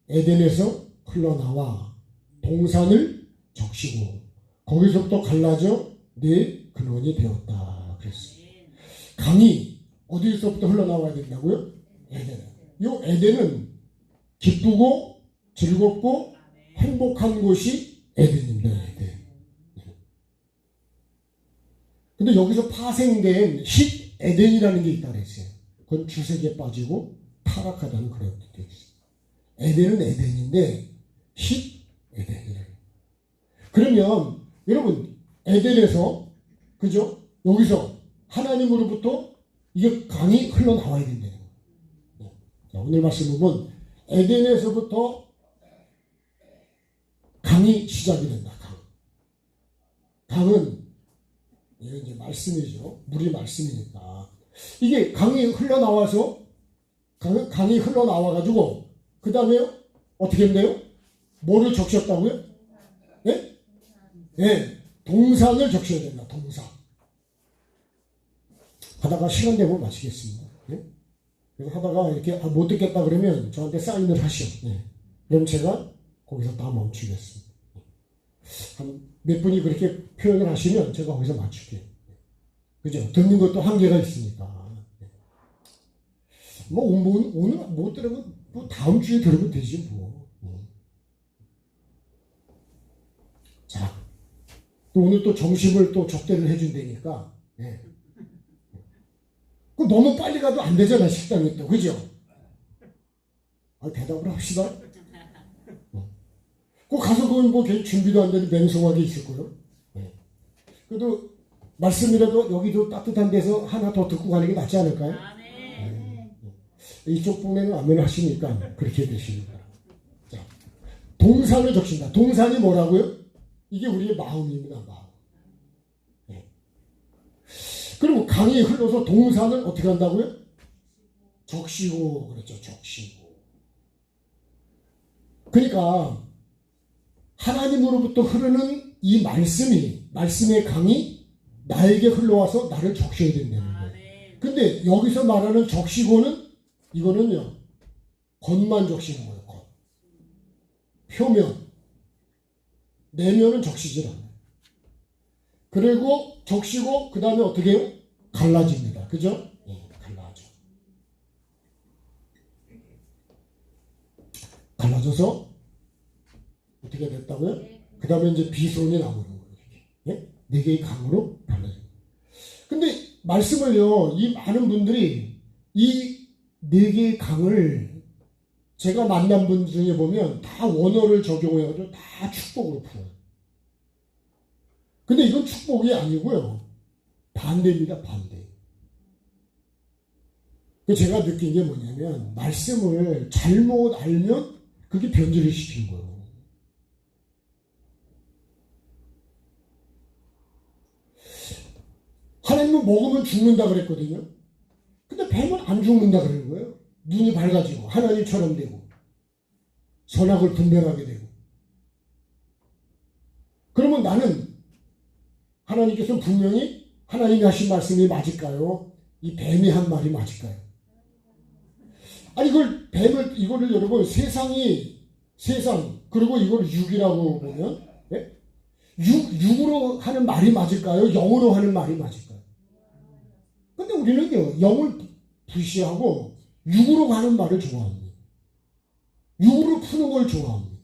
에덴에서 흘러나와 동산을 적시고 거기서부터 갈라져 네 근원이 되었다. 그랬어요. 강이 어디서부터 흘러나와야 된다고요? 에덴. 이 에덴은 기쁘고 즐겁고 행복한 곳이 에덴입니다. 에덴. 근데 여기서 파생된 식 에덴이라는 게 있다 그랬어요. 그건 주색에 빠지고 타락하다는 그런 뜻이 있어요. 에덴은 에덴인데 식 에덴이래요. 그러면 여러분, 에덴에서, 그죠? 여기서 하나님으로부터 이게 강이 흘러나와야 된다는 거예요. 자, 오늘 말씀 보면 에덴에서부터 강이 시작이 된다. 강은 이게 이제 말씀이죠. 물이 말씀이니까. 이게 강이 흘러나와서, 강이 흘러나와가지고, 그 다음에 어떻게 했나요? 뭐를 적셨다고요? 네? 네. 동산을 적셔야 된다. 동산. 하다가 시간 되면 마치겠습니다. 네? 그래서 하다가 이렇게 못 듣겠다 그러면 저한테 사인을 하시오. 네. 그럼 제가 거기서 다 멈추겠습니다. 한 몇 분이 그렇게 표현을 하시면 제가 거기서 맞출게요. 그죠? 듣는 것도 한계가 있으니까. 오늘 못 들으면 뭐 다음 주에 들으면 되지 뭐. 자, 또 오늘 또 점심을 또 접대를 해준다니까. 네. 너무 빨리 가도 안 되잖아, 식당에 또. 그죠? 대답을 합시다. 꼭 가서 그건 뭐 준비도 안 되는 맹성하게 있을 거예요. 네. 그래도 말씀이라도 여기도 따뜻한 데서 하나 더 듣고 가는 게 낫지 않을까요? 네. 이쪽 동네는 아멘 하시니까 그렇게 되십니다. 자, 동산을 적신다. 동산이 뭐라고요? 이게 우리의 마음입니다. 마음. 네. 그리고 강이 흘러서 동산을 어떻게 한다고요? 적시고, 그렇죠. 적시고. 그러니까 하나님으로부터 흐르는 이 말씀의 강이 나에게 흘러와서 나를 적셔야 된다는 거예요. 근데 여기서 말하는 적시고는, 이거는요, 겉만 적시는 거예요. 겉. 표면. 내면은 적시질 않아요. 그리고 적시고 그 다음에 어떻게 해요? 갈라집니다. 그죠? 네, 갈라져. 갈라져서 어떻게 됐다고요? 그 다음에 이제 비손이 나오는 거예요. 네? 네 개의 강으로 갈라져요. 근데 말씀을요, 이 많은 분들이 이 네 개의 강을 제가 만난 분 중에 보면 다 원어를 적용해가지고 다 축복으로 풀어요. 근데 이건 축복이 아니고요. 반대입니다, 반대. 제가 느낀 게 뭐냐면, 말씀을 잘못 알면 그게 변질을 시킨 거예요. 하나님은 먹으면 죽는다 그랬거든요. 근데 뱀은 안 죽는다 그러는 거예요. 눈이 밝아지고 하나님처럼 되고 선악을 분별하게 되고 그러면 나는 하나님께서는 분명히 하나님이 하신 말씀이 맞을까요? 이 뱀이 한 말이 맞을까요? 아니 이거를 여러분 세상 그리고 이걸 육이라고 보면 예? 육으로 하는 말이 맞을까요? 영으로 하는 말이 맞을까요? 근데 우리는요 영을 부시하고 육으로 가는 말을 좋아합니다. 육으로 푸는 걸 좋아합니다.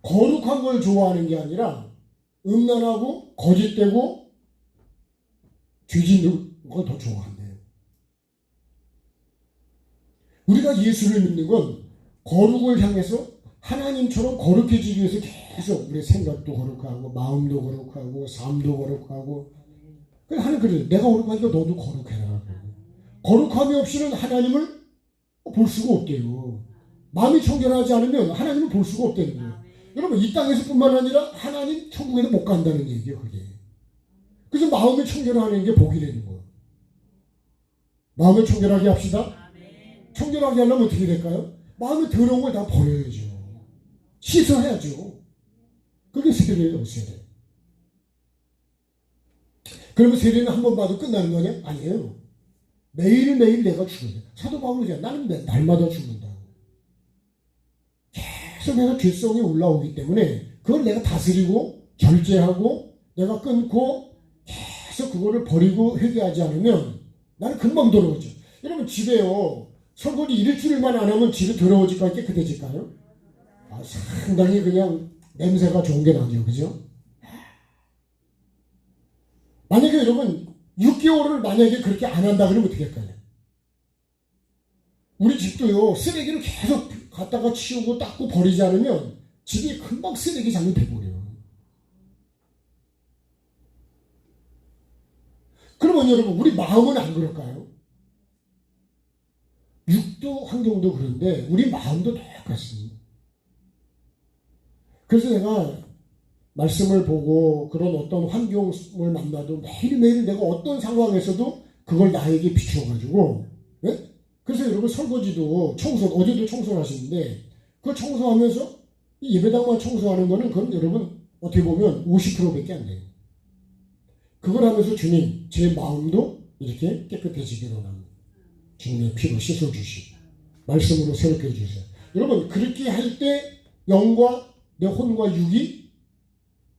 거룩한 걸 좋아하는 게 아니라 음란하고 거짓되고 죄짓는 걸 더 좋아한대요. 우리가 예수를 믿는 건 거룩을 향해서 하나님처럼 거룩해지기 위해서 계속 우리의 생각도 거룩하고 마음도 거룩하고 삶도 거룩하고 하나님 그래 내가 거룩하니까 너도 거룩해라. 거룩함이 없이는 하나님을 볼 수가 없대요. 마음이 청결하지 않으면 하나님을 볼 수가 없다는 거예요. 여러분 이 땅에서뿐만 아니라 하나님 천국에도 못 간다는 얘기예요. 그게. 그래서 마음을 청결하는 게 복이 되는 거예요. 마음을 청결하게 합시다. 청결하게 하려면 어떻게 될까요? 마음에 더러운 걸 다 버려야죠. 씻어야죠. 그게 세례예요. 세례. 그러면 세례는 한 번 봐도 끝나는 거냐? 아니에요. 매일매일 내가 죽는다. 사도 바울이 그러잖아. 나는 날마다 죽는다. 계속 내가 죄성이 올라오기 때문에 그걸 내가 다스리고 절제하고 내가 끊고 계속 그거를 버리고 회개하지 않으면 나는 금방 더러워져. 여러분 집에요. 설거지 일주일만 안 하면 집이 더러워질까요? 깨끗해질까요? 상당히 그냥 냄새가 좋은 게 나죠. 그죠? 만약에 여러분 6개월을 만약에 그렇게 안 한다 그러면 어떻게 할까요? 우리 집도요. 쓰레기를 계속 갖다가 치우고 닦고 버리지 않으면 집이 금방 쓰레기장이 돼버려요. 그러면 여러분 우리 마음은 안 그럴까요? 육도 환경도 그런데 우리 마음도 똑같습니다. 그래서 내가 말씀을 보고 그런 어떤 환경을 만나도 매일매일 내가 어떤 상황에서도 그걸 나에게 비추어가지고 네? 그래서 여러분 설거지도 어제도 청소를 하시는데 그 청소하면서 이 예배당만 청소하는 거는 그건 여러분 어떻게 보면 50%밖에 안 돼요. 그걸 하면서 주님 제 마음도 이렇게 깨끗해지기로 합니다. 주님의 피로 씻어주시고 말씀으로 새롭게 해주세요. 여러분 그렇게 할 때 영과 내 혼과 육이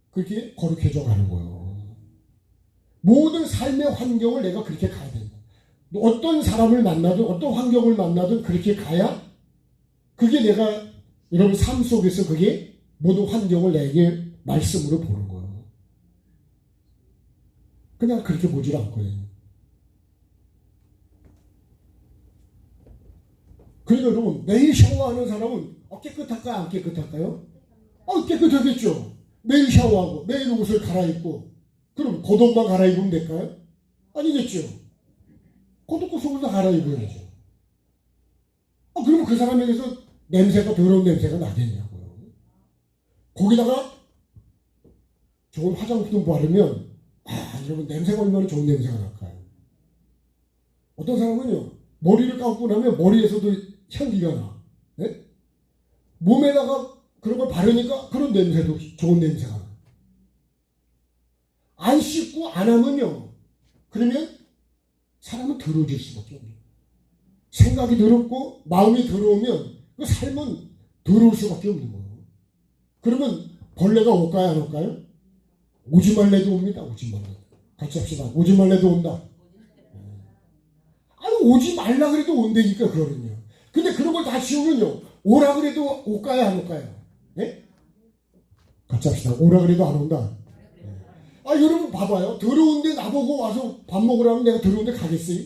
그렇게 거룩해져 가는 거예요. 모든 삶의 환경을 내가 그렇게 가야 된다. 어떤 사람을 만나든 어떤 환경을 만나든 그렇게 가야 그게 내가 여러분 삶 속에서 그게 모든 환경을 내게 말씀으로 보는 거예요. 그냥 그렇게 보질 않고요. 그러니까 여러분 매일 샤워하는 사람은 깨끗할까요? 안 깨끗할까요? 깨끗하겠죠. 매일 샤워하고 매일 옷을 갈아입고 그럼 겉옷만 갈아입으면 될까요? 아니겠죠. 겉옷과 속을 다 갈아입어야죠. 그러면 그 사람에게서 더러운 냄새가 나겠냐고요. 거기다가 좋은 화장품 바르면 여러분 냄새가 얼마나 좋은 냄새가 날까요? 어떤 사람은요 머리를 감고 나면 머리에서도 향기가 나. 네? 몸에다가 그런 걸 바르니까 그런 냄새도 좋은 냄새가 나. 안 씻고 안 하면요. 그러면 사람은 더러워질 수밖에 없네요. 생각이 더럽고 마음이 더러우면 그 삶은 더러울 수밖에 없는 거예요. 그러면 벌레가 올까요? 안 올까요? 오지말래도 옵니다. 오지말래. 같이 합시다. 오지말래도 온다. 오지 말라 그래도 온다니까 그거는요. 근데 그런 걸 다 치우면요. 오라 그래도 올까요? 안 올까요? 네? 같이 합시다. 오라 그래도 안 온다. 여러분 봐봐요. 더러운데 나보고 와서 밥 먹으라면 내가 더러운데 가겠어요?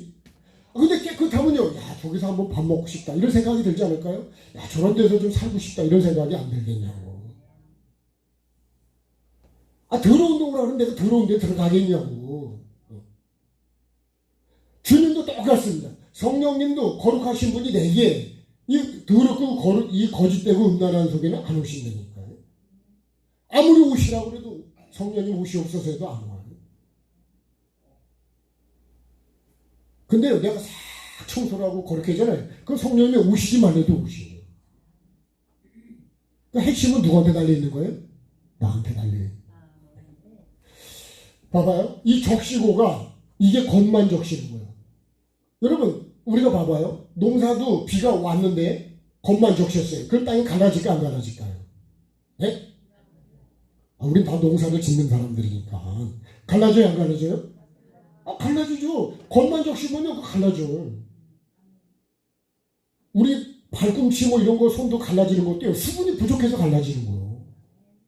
근데 깨끗하면요. 저기서 한번 밥 먹고 싶다. 이런 생각이 들지 않을까요? 저런 데서 좀 살고 싶다. 이런 생각이 안 들겠냐고. 더러운데 오라면 내가 더러운데 들어가겠냐고. 주님도 똑같습니다. 성령님도 거룩하신 분이 내게 이 더럽고 이 거짓되고 음란한 속에는 안 오신다니까요. 아무리 오시라고 그래도 성령님 옷이 없어서 해도 안 와요. 근데 내가 청소를 하고 거룩해잖아요. 그럼 성령님이 오시기만 해도 오시고. 그 핵심은 누구한테 달려있는 거예요? 나한테 달려있는 거예요. 봐봐요. 이 적시고가 이게 겉만 적시는 거예요. 여러분 우리가 봐봐요. 농사도 비가 왔는데 겉만 적셨어요. 그럼 땅이 갈라질까 안 갈라질까요? 네? 우린 다 농사를 짓는 사람들이니까 갈라져요 안 갈라져요? 갈라지죠. 겉만 적시면요 갈라져. 우리 발꿈치 뭐 이런 거 손도 갈라지는 것도요 수분이 부족해서 갈라지는 거예요.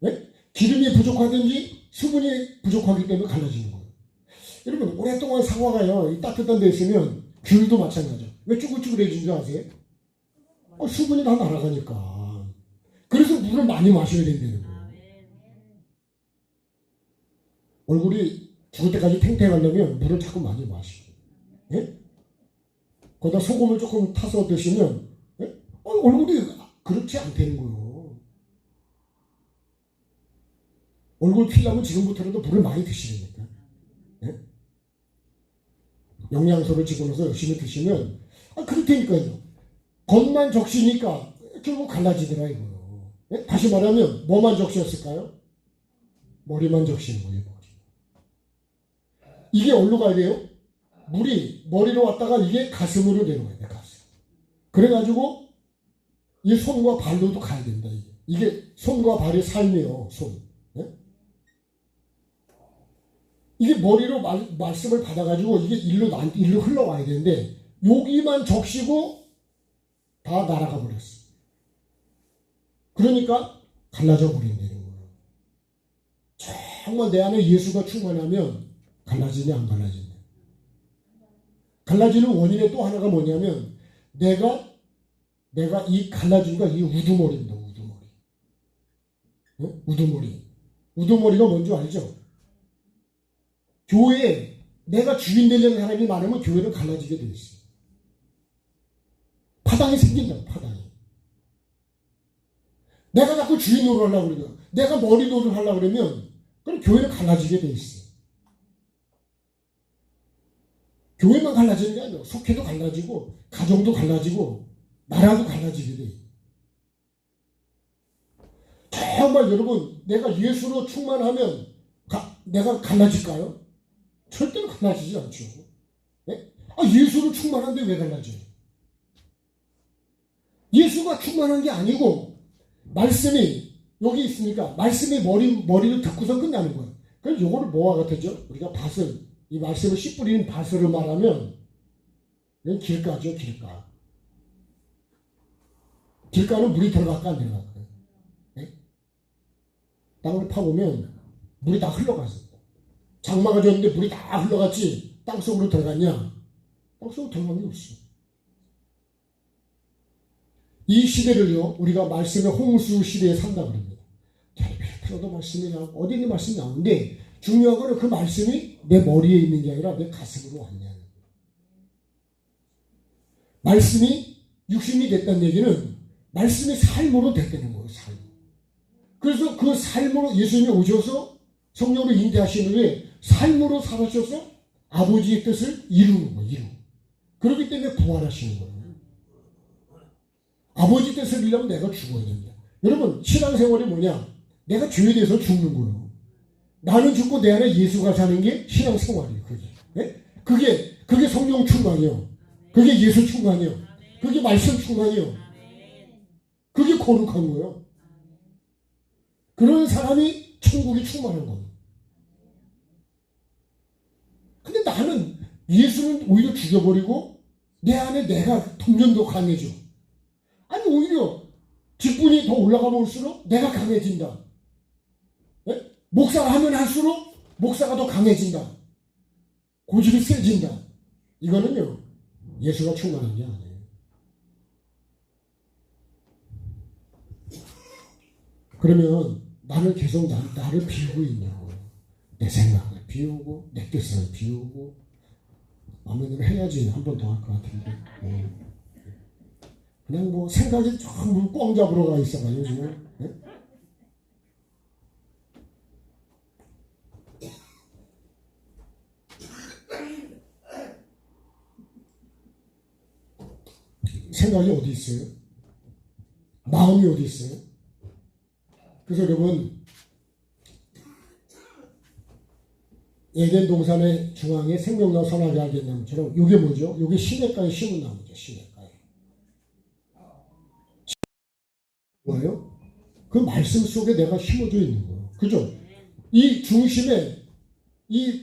네? 기름이 부족하든지 수분이 부족하기 때문에 갈라지는 거예요. 여러분 오랫동안 상화가요 이 따뜻한 데 있으면 귤도 마찬가지죠. 왜 쭈글쭈글해진 줄 아세요? 수분이 다 날아가니까. 그래서 물을 많이 마셔야 된다는 거예요. 얼굴이 죽을 때까지 탱탱하려면 물을 자꾸 많이 마시고. 예? 거기다 소금을 조금 타서 드시면 예? 얼굴이 그렇지 않다는 거예요. 얼굴 피려면 지금부터라도 물을 많이 드시니까. 예? 영양소를 집어넣어서 열심히 드시면 그렇다니까요. 겉만 적시니까 결국 갈라지더라 이거요. 예? 다시 말하면 뭐만 적시었을까요? 머리만 적시는 거예요. 머리. 이게 어디로 가야 돼요? 물이 머리로 왔다가 이게 가슴으로 내려가야 돼. 가슴. 그래가지고 이 손과 발로도 가야 된다. 이게 손과 발의 삶이에요. 손. 예? 이게 머리로 말씀을 받아가지고 이게 일로 흘러와야 되는데 여기만 적시고 다 날아가 버렸어. 그러니까 갈라져 버린다는 거예요. 정말 내 안에 예수가 충만하면 갈라지냐 안 갈라지냐. 갈라지는 원인의 또 하나가 뭐냐면 내가 이 갈라진 거 이 우두머리입니다. 우두머리. 네? 우두머리. 우두머리가 뭔지 알죠? 교회에 내가 주인 되려는 사람이 많으면 교회는 갈라지게 돼 있어요. 파당이 생긴다. 파당이. 내가 자꾸 주인 노릇 하려고 그러면 내가 머리 노릇 하려고 그러면 그럼 교회는 갈라지게 돼 있어요. 교회만 갈라지는 게 아니라 속회도 갈라지고 가정도 갈라지고 나라도 갈라지게 돼. 정말 여러분 내가 예수로 충만하면 내가 갈라질까요? 절대로 갈라지지 않죠. 네? 예수로 충만한데 왜 갈라져요? 예수가 충만한 게 아니고 말씀이 여기 있으니까 말씀이 머리를 듣고서 끝나는 거예요. 그래서 요거를 뭐와 같았죠? 우리가 밭을 이 말씀을 씨 뿌리는 밭으로 말하면 이건 길가죠. 길가. 길가는 물이 들어갈까 안 들어갈까요? 네? 땅을 파보면 물이 다 흘러갔어요. 장마가 졌는데 물이 다 흘러갔지 땅속으로 들어갔냐? 땅속으로 들어간 게 없어. 이 시대를요 우리가 말씀의 홍수 시대에 산다 그럽니다. 필요도 말씀이 나오고 어디 있는 말씀이 나오는데 중요한 거는 그 말씀이 내 머리에 있는 게 아니라 내 가슴으로 왔냐는 거예요. 말씀이 육신이 됐다는 얘기는 말씀이 삶으로 됐다는 거예요. 삶. 그래서 그 삶으로 예수님이 오셔서 성령으로 잉태하신 후에 삶으로 살아셔서 아버지의 뜻을 이루는 거예요. 그렇기 때문에 부활하시는 거예요. 아버지 뜻을 이루려면 내가 죽어야 됩니다. 여러분 신앙생활이 뭐냐? 내가 죄에 대해서 죽는 거예요. 나는 죽고 내 안에 예수가 사는 게 신앙생활이에요. 그게. 네? 그게 성령 충만이요. 그게 예수 충만이요. 그게 말씀 충만이요. 그게 거룩한 거예요. 그런 사람이 천국이 충만한 거예요. 근데 나는 예수는 오히려 죽여버리고 내 안에 내가 점점 더 강해져. 아니 오히려 직분이 더 올라가면 올수록 내가 강해진다. 네? 목사를 하면 할수록 목사가 더 강해진다. 고집이 세진다. 이거는요 예수가 충만한 게 아니에요. 그러면 나는 계속 나를 비우고 있냐고. 내 생각을 비우고 내 뜻을 비우고 아멘을 해야지 한 번 더 할 것 같은데 그냥 뭐 생각이 전부 꽝 잡으러 가 있어가지고 지금. 네? 생각이 어디 있어요? 마음이 어디 있어요? 그래서 여러분, 에덴 동산의 중앙에 생명나무 선하게 알겠나무처럼 이게 뭐죠? 이게 시냇가에 심은 나무죠. 시냇가에. 뭐예요? 그 말씀 속에 내가 심어져 있는 거예요. 그죠? 이 중심에 이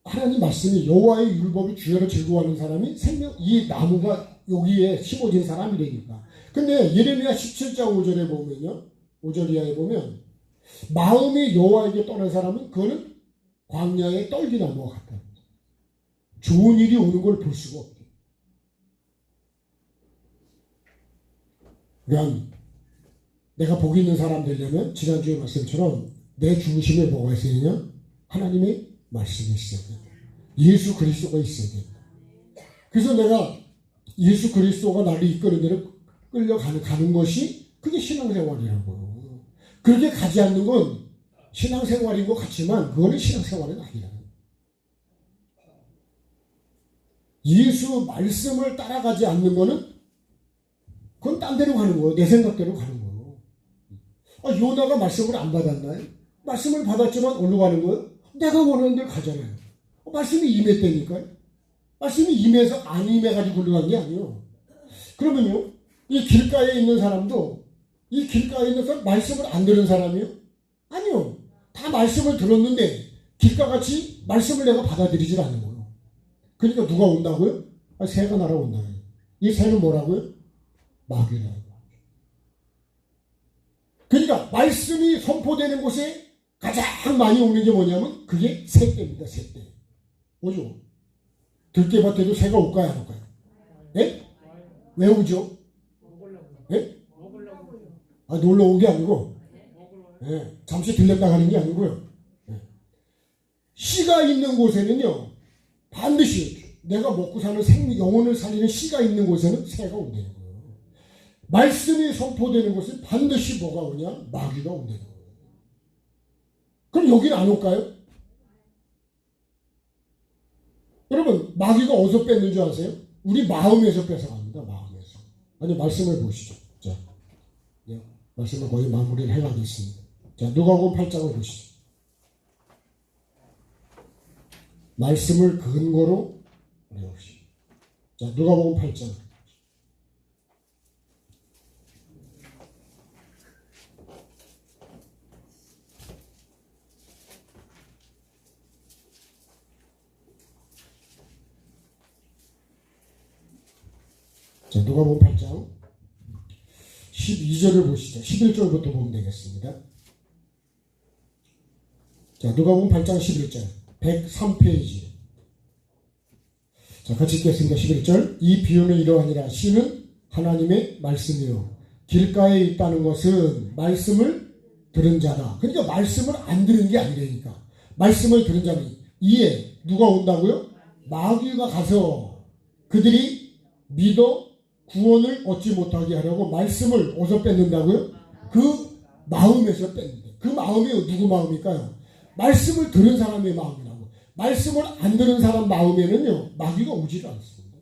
하나님 말씀이 여호와의 율법을 주야로 즐거워하는 사람이 이 나무가 여기에 심어진 사람이라니까. 근데 예레미야 17장 5절에 보면요. 5절 이하에 보면 마음이 여호와에게 떠난 사람은 그거는 광야의 떨기나무와 같다. 좋은 일이 오는 걸 볼 수가 없대. 그러니까 내가 복 있는 사람 되려면 지난주에 말씀처럼 내 중심에 뭐가 있어야 되냐? 하나님의 말씀이 있어야 돼. 예수 그리스도가 있어야 돼. 그래서 내가 예수 그리스도가 나를 이끄는 대로 끌려가는 것이 그게 신앙생활이라고요. 그렇게 가지 않는 건 신앙생활인 것 같지만 그거는 신앙생활은 아니야. 예수 말씀을 따라가지 않는 거는 그건 딴 데로 가는 거예요. 내 생각대로 가는 거예요. 요나가 말씀을 안 받았나요? 말씀을 받았지만 어디로 가는 거예요? 내가 원하는 데로 가잖아요. 말씀이 임했다니까요. 말씀이 임해서 안 임해가지고 올라간 게 아니에요. 그러면요, 이 길가에 있는 사람도 이 길가에 있는 사람 말씀을 안 들은 사람이요? 아니요. 다 말씀을 들었는데 길가같이 말씀을 내가 받아들이질 않는 거예요. 그러니까 누가 온다고요? 새가 날아온다. 이 새는 뭐라고요? 마귀라고. 그러니까 말씀이 선포되는 곳에 가장 많이 오는 게 뭐냐면 그게 새떼입니다. 새떼. 뭐죠? 들깨밭에도 새가 올까요? 안 올까요? 예? 왜 오죠? 예? 놀러 온 게 아니고 잠시 들렸다 가는 게 아니고요. 씨가 있는 곳에는요 반드시 내가 먹고 사는 영혼을 살리는 씨가 있는 곳에는 새가 온다는 거예요. 말씀이 선포되는 곳에 반드시 뭐가 오냐? 마귀가 온다는 거예요. 그럼 여기는 안 올까요? 여러분, 마귀가 어디서 뺏는 줄 아세요? 우리 마음에서 뺏어갑니다. 마음에서. 아니, 말씀을 보시죠. 자, 말씀을 거의 마무리를 해가겠습니다. 자, 누가복음 8장을 보시죠. 말씀을 근거로 배우시죠. 자, 누가복음 8장. 자, 누가복음 8장 12절을 보시죠. 11절부터 보면 되겠습니다. 자, 누가복음 8장 11절 103페이지. 자, 같이 읽겠습니다. 11절. 이 비유는 이러하니라. 씨는 하나님의 말씀이요 길가에 있다는 것은 말씀을 들은 자다. 그러니까 말씀을 안 들은 게 아니라니까. 말씀을 들은 자는 이에 누가 온다고요? 마귀가 가서 그들이 믿어 구원을 얻지 못하게 하려고 말씀을 어디서 뺏는다고요? 그 마음에서 뺏는다. 그 마음이 누구 마음일까요? 말씀을 들은 사람의 마음이라고. 말씀을 안 들은 사람 마음에는요 마귀가 오지를 않습니다.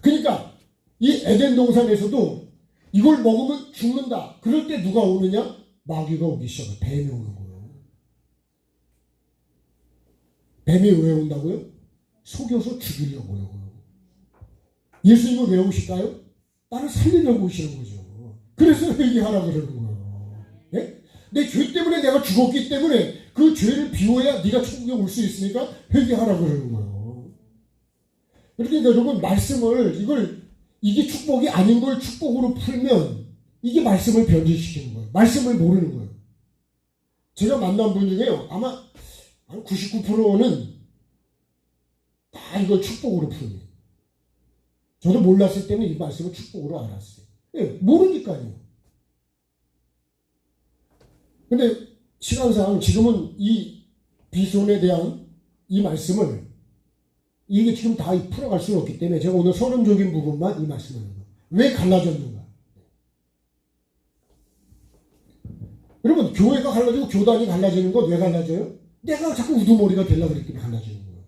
그러니까 이 에덴 동산에서도 이걸 먹으면 죽는다. 그럴 때 누가 오느냐? 마귀가 오기 시작해. 뱀이 오는 거예요. 뱀이 왜 온다고요? 속여서 죽이려고요. 예수님은 왜 오실까요? 나를 살리려고 오시는 거죠. 그래서 회개하라 그러는 거예요. 예? 내 죄 때문에 내가 죽었기 때문에 그 죄를 비워야 네가 천국에 올 수 있으니까 회개하라 그러는 거예요. 그러니까 여러분 말씀을 이게 축복이 아닌 걸 축복으로 풀면 이게 말씀을 변질시키는 거예요. 말씀을 모르는 거예요. 제가 만난 분 중에요. 아마 한 99%는 다 이걸 축복으로 풉니다. 저도 몰랐을 때는 이 말씀을 축복으로 알았어요. 예, 모르니까요. 근데 시간상 지금은 이 비손에 대한 이 말씀을 이게 지금 다 풀어갈 수는 없기 때문에 제가 오늘 서론적인 부분만 이 말씀을 합니다. 왜 갈라졌는가? 여러분 교회가 갈라지고 교단이 갈라지는 건 왜 갈라져요? 내가 자꾸 우두머리가 되려고 그랬기 때문에 갈라지는 거예요.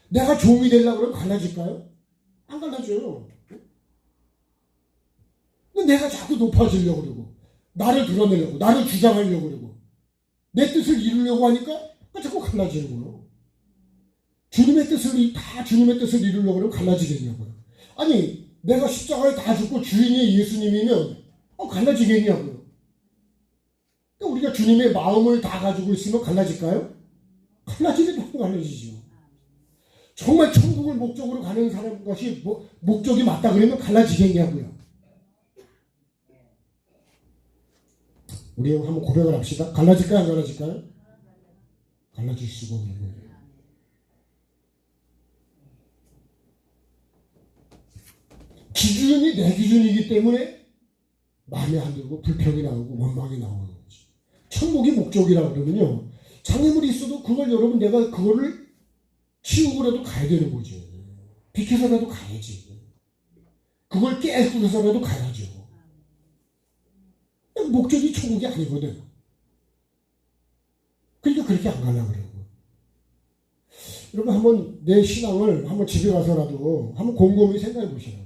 내가 종이 되려고 그러면 갈라질까요? 안 갈라져요. 근데 내가 자꾸 높아지려고 그러고 나를 드러내려고 나를 주장하려고 그러고 내 뜻을 이루려고 하니까 자꾸 갈라지는 거예요. 주님의 뜻을 이루려고 그러면 갈라지겠냐고요. 아니 내가 십자가에 다 죽고 주인이 예수님이면 갈라지겠냐고요. 그러니까 우리가 주님의 마음을 다 가지고 있으면 갈라질까요? 갈라지기도 갈라지죠. 정말 천국을 목적으로 가는 사람 것이 목적이 맞다 그러면 갈라지겠냐고요. 우리 한번 고백을 합시다. 갈라질까요? 안 갈라질까요? 갈라질 수가 없는 거예요. 기준이 내 기준이기 때문에 마음에 안 들고 불평이 나오고 원망이 나오는 거지. 천국이 목적이라 그러면요. 장애물이 있어도 그걸 여러분 내가 그거를 치우고라도 가야 되는 거지. 비켜서라도 가야지. 그걸 깨꾸려서라도 가야죠. 목적이 천국이 아니거든. 그러니까 그렇게 안 가려고 그러고. 여러분 한번 내 신앙을 한번 집에 가서라도 한번 곰곰이 생각해 보시라고.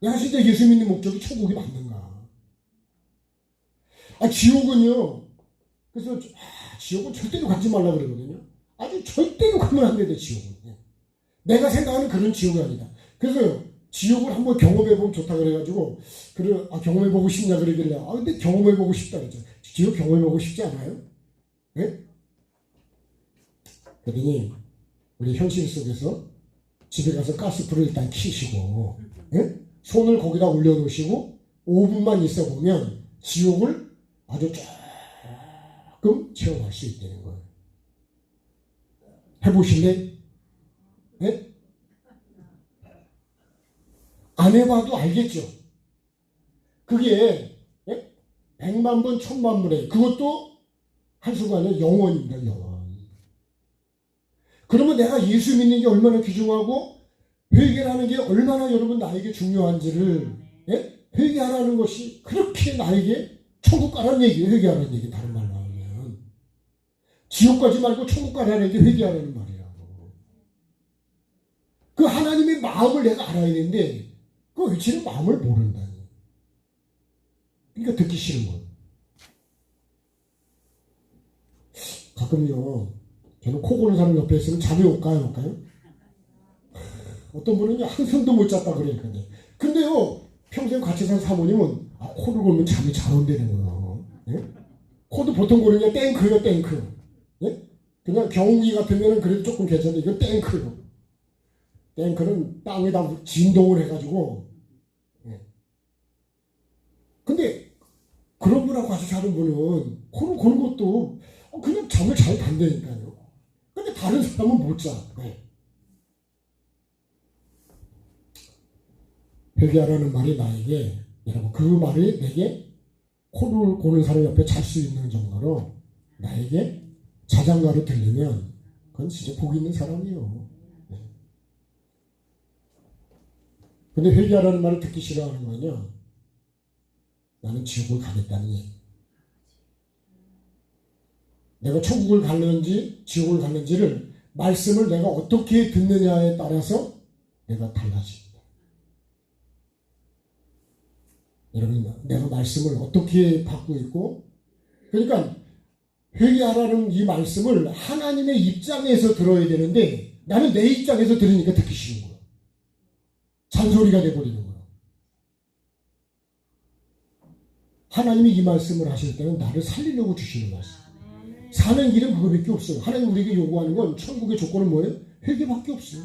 내가 진짜 예수 믿는 목적이 천국이 맞는가? 지옥은요. 그래서 지옥은 절대로 가지 말라 그러거든요. 아주 절대로 가면 안 돼, 지옥은. 내가 생각하는 그런 지옥이 아니다. 그래서 지옥을 한번 경험해보면 좋다 그래가지고, 경험해보고 싶냐 그러길래, 근데 경험해보고 싶다 그랬죠. 지옥 경험해보고 싶지 않아요? 네? 그러더니, 우리 현실 속에서 집에 가서 가스불을 일단 켜시고, 네? 손을 거기다 올려놓으시고, 5분만 있어 보면 지옥을 아주 조금 체험할 수 있다는 거예요. 해보실래? 네? 안 해봐도 알겠죠. 그게 100만 번, 1000만 분의 그것도 한순간에 영원입니다. 영원. 그러면 내가 예수 믿는 게 얼마나 귀중하고 회개라는 게 얼마나 여러분 나에게 중요한지를 회개하라는 것이 그렇게 나에게 천국 가라는 얘기예요. 회개하라는 얘기. 다른 말로 하면 지옥 가지 말고 천국 가라는 게 회개하라는 말이라고. 그 하나님의 마음을 내가 알아야 되는데 그 위치는 마음을 모른다니. 그러니까 듣기 싫은 거예요. 가끔요, 저는 코 고는 사람 옆에 있으면 잠이 올까요? 어떤 분은 한숨도 못 잤다 그러니까요. 근데요, 평생 같이 산 사모님은 코를 골면 잠이 잘 온다는 거예요. 예? 코도 보통 고르냐 땡크요, 땡크. 예? 그냥 경운기 같으면 그래도 조금 괜찮은데 이건 땡크요. 땡크는 땅에다 진동을 해가지고. 예. 근데 그런 분하고 같이 사는 분은 코를 고는 것도 그냥 잠을 잘 잔다니까요. 근데 다른 사람은 못 자. 네. 회개하라는 말이 나에게, 여러분, 그 말이 내게 코를 고는 사람 옆에 잘 수 있는 정도로 나에게 자장가로 들리면 그건 진짜 복 있는 사람이에요. 네. 근데 회개하라는 말을 듣기 싫어하는 거는요, 나는 지옥을 가겠다는 얘기. 내가 천국을 갔는지 지옥을 갔는지를 말씀을 내가 어떻게 듣느냐에 따라서 내가 달라집니다. 여러분, 내가 말씀을 어떻게 받고 있고, 그러니까 회개하라는 이 말씀을 하나님의 입장에서 들어야 되는데 나는 내 입장에서 들으니까 듣기 싫은 거예요. 잔소리가 돼버리는 거예요. 하나님이 이 말씀을 하실 때는 나를 살리려고 주시는 말씀. 사는 길은 그거밖에 없어요. 하나님 우리에게 요구하는 건 천국의 조건은 뭐예요? 회개밖에 없어요.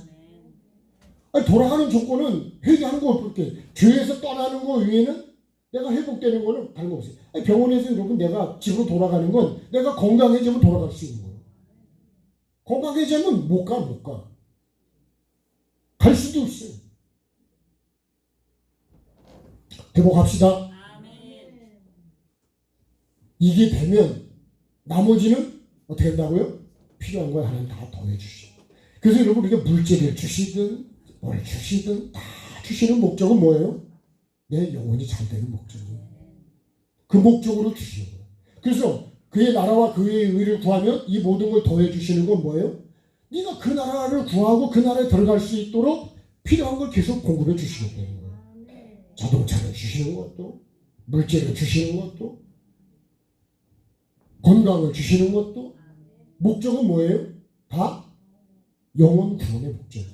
돌아가는 조건은 회개하는 거밖에. 죄에서 떠나는 거 외에는 내가 회복되는 거는 다름없어요. 병원에서 여러분 내가 집으로 돌아가는 건 내가 건강해지면 돌아갈 수 있는 거예요. 건강해지면 못 가. 갈 수도 없어요. 회복합시다. 이게 되면 나머지는 어떻게 된다고요? 필요한 걸 하나님 다 더해주시고. 그래서 여러분 우리가 물질을 주시든 뭘 주시든 다 주시는 목적은 뭐예요? 내 영혼이 잘 되는 목적이에요. 그 목적으로 주시는 거예요. 그래서 그의 나라와 그의 의를 구하면 이 모든 걸 더해주시는 건 뭐예요? 네가 그 나라를 구하고 그 나라에 들어갈 수 있도록 필요한 걸 계속 공급해 주시겠다는 거예요. 자동차를 주시는 것도, 물질을 주시는 것도, 건강을 주시는 것도, 목적은 뭐예요? 다 영혼 구원의 목적이에요.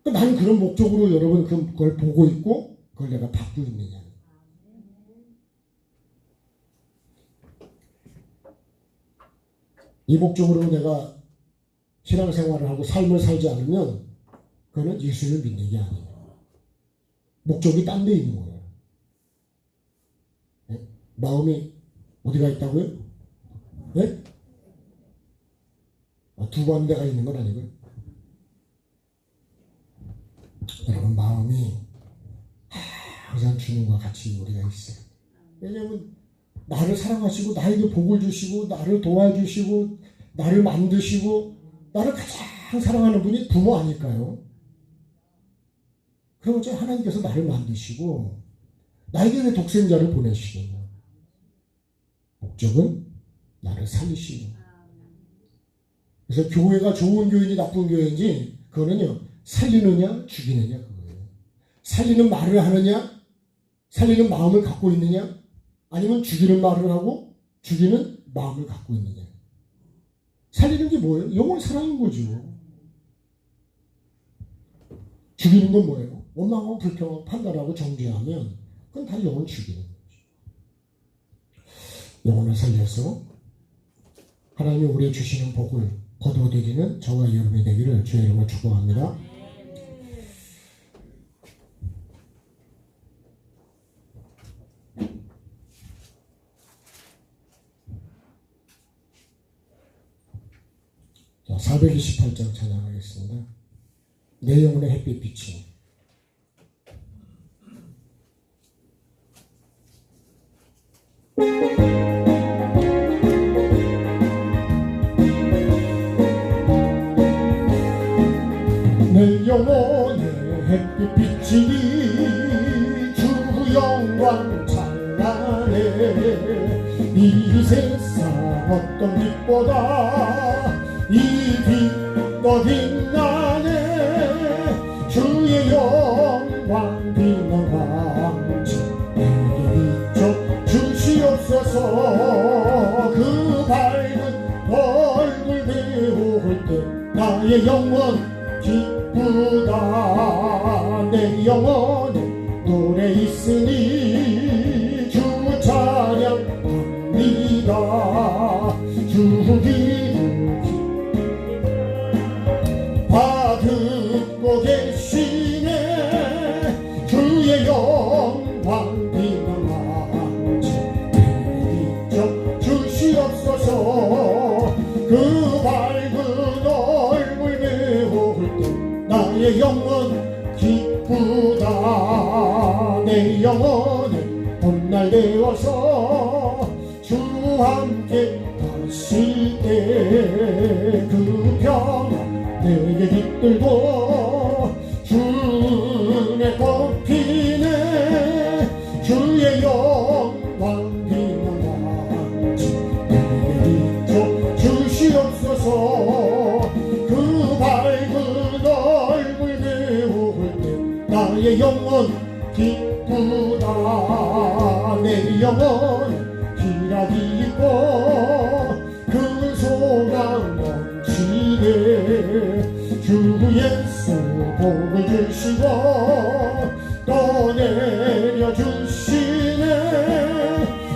나는 그런 목적으로 여러분 그걸 보고 있고 그걸 내가 받고 있느냐. 이 목적으로 내가 신앙생활을 하고 삶을 살지 않으면 그거는 예수를 믿는 게 아니에요. 목적이 딴 데 있는 거예요. 네? 마음이 어디가 있다고요? 네? 두 번대가 있는 건 아니고요. 여러분 마음이 항상 주님과 같이 우리가 있어요. 왜냐하면 나를 사랑하시고 나에게 복을 주시고 나를 도와주시고 나를 만드시고 나를 가장 사랑하는 분이 부모 아닐까요? 그럼 어째 하나님께서 나를 만드시고 나에게 왜 독생자를 보내시겠냐? 목적은 나를 살리시고. 그래서 교회가 좋은 교회인지 나쁜 교회인지 그거는요 살리느냐 죽이느냐 그거예요. 살리는 말을 하느냐 살리는 마음을 갖고 있느냐 아니면 죽이는 말을 하고 죽이는 마음을 갖고 있느냐. 살리는 게 뭐예요? 영원 사랑인 거죠. 죽이는 건 뭐예요? 원망하고 불평하고 판단하고 정죄하면 그건 다 영혼 죽이는 거죠. 영혼을 살려서 하나님이 우리에 주시는 복을 거두어드리는 저와 여러분이 되기를 주의 이름으로 축복합니다. 자, 428장 찬양하겠습니다. 내 영혼의 햇빛빛이 내 영혼의 햇빛 비치니 주 영광 찬란해. 이 세상 어떤 빛보다 이 빛 더 빛나네. 주의 영광 빛난 왕지 내게 비춰 주시옵소서. 그 밝은 얼굴 배울 때 나의 영혼 기쁘다. 내 영혼에 노래 있으니 주 찬양합니다. 주 기름 받고 계시네. 주의 영광 빛난 왕지 내게 비춰 주시옵소서. 그 밝은 얼굴 배울 때 나의 영혼 기쁘다. 내 영혼에 봄날 되어서 주 함께 하실 때 그 평화 내게 깃들고 주의 꽃피네. 주의 영광 빛난 왕지 내게 비춰 주시옵소서. 그 밝은 얼굴 배울 때 나의 영혼 기쁘다. 내 영혼에 희락이 있고 그 소망 넘치네. 주 예수 복을 주시고 또 내려주시네.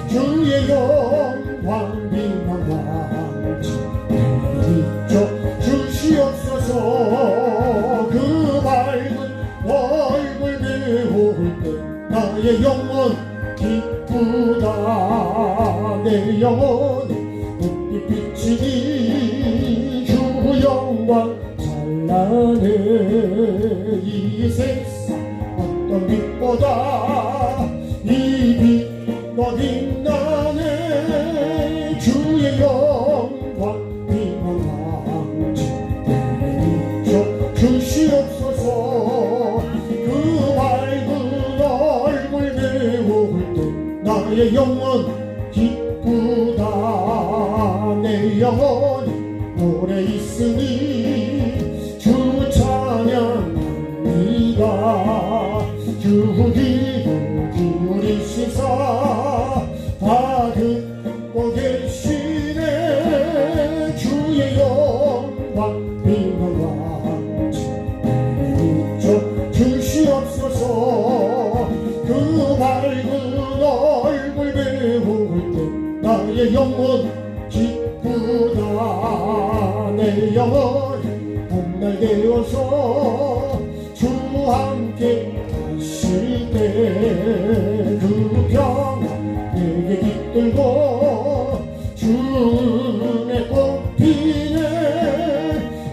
주의 영광 빛난 왕지 내게 비춰 주시옵소서. 그 밝은 얼굴 배울 때 나의 영혼 기쁘다. 내 영혼에 햇빛 비치니 주 영광 찬란해. 이 세상 어떤 빛보다 이 빛 더 빛나네. 주의 영광 빛난 왕지 내게 비춰 주시옵소서. 그 밝은 얼굴 배울 때 나의 영혼 기쁘다. 내 영혼에 노래 있으니 주 빛난 왕지 비춰 주시옵소서. 그 밝은 얼굴 배울 때 나의 영혼 기쁘다. 내 영혼 봄날 되어서 주 함께 하실 때 그 평안 내게 깃들고 주의 꽃 피네.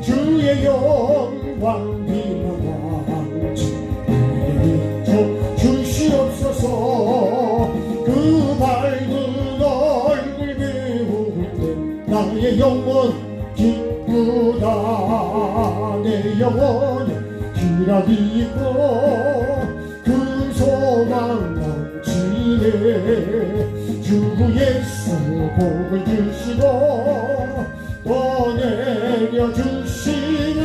주의 영광 빛난 왕지 내게 비춰 주시옵소서. 그 밝은 얼굴 배울 때 나의 영혼 기쁘다. 내 영혼에 희락이 있고 그 소망 넘치네. 주 예수 복을 주시고 또 내려주시네.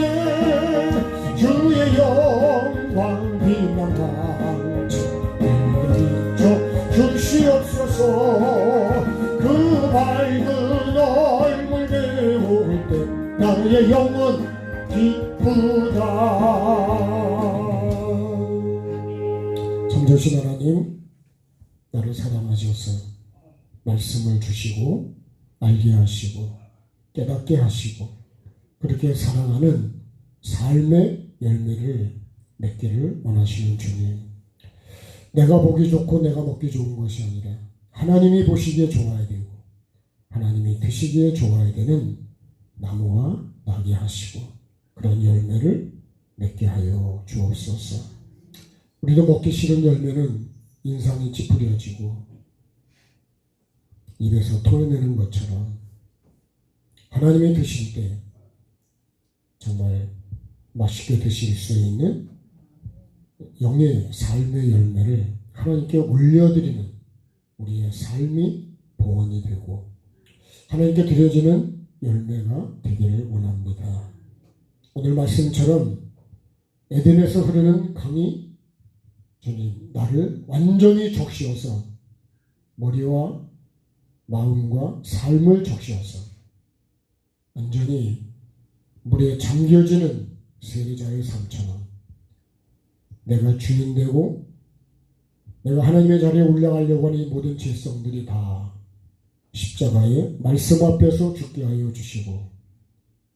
주의 영광 빛난 왕지 내게 비춰 주시옵소서. 그 밝은 얼굴 배울 때 나의 영혼 기쁘다. 성자신 하나님, 나를 사랑하셔서 말씀을 주시고 알게 하시고 깨닫게 하시고 그렇게 사랑하는 삶의 열매를 맺기를 원하시는 주님, 내가 보기 좋고 내가 먹기 좋은 것이 아니라 하나님이 보시기에 좋아야 되고 하나님이 드시기에 좋아야 되는 나무와 나게 하시고 그런 열매를 맺게 하여 주옵소서. 우리도 먹기 싫은 열매는 인상이 찌푸려지고 입에서 토해내는 것처럼 하나님이 드실 때 정말 맛있게 드실 수 있는 영의 삶의 열매를 하나님께 올려드리는 우리의 삶이 봉헌이 되고 하나님께 드려지는 열매가 되기를 원합니다. 오늘 말씀처럼 에덴에서 흐르는 강이 주님 나를 완전히 적시어서 머리와 마음과 삶을 적시어서 완전히 물에 잠겨지는 세리자의 삶처럼 내가 주인 되고 내가 하나님의 자리에 올라가려고 하는 이 모든 죄성들이 다 십자가의 말씀 앞에서 죽게 하여 주시고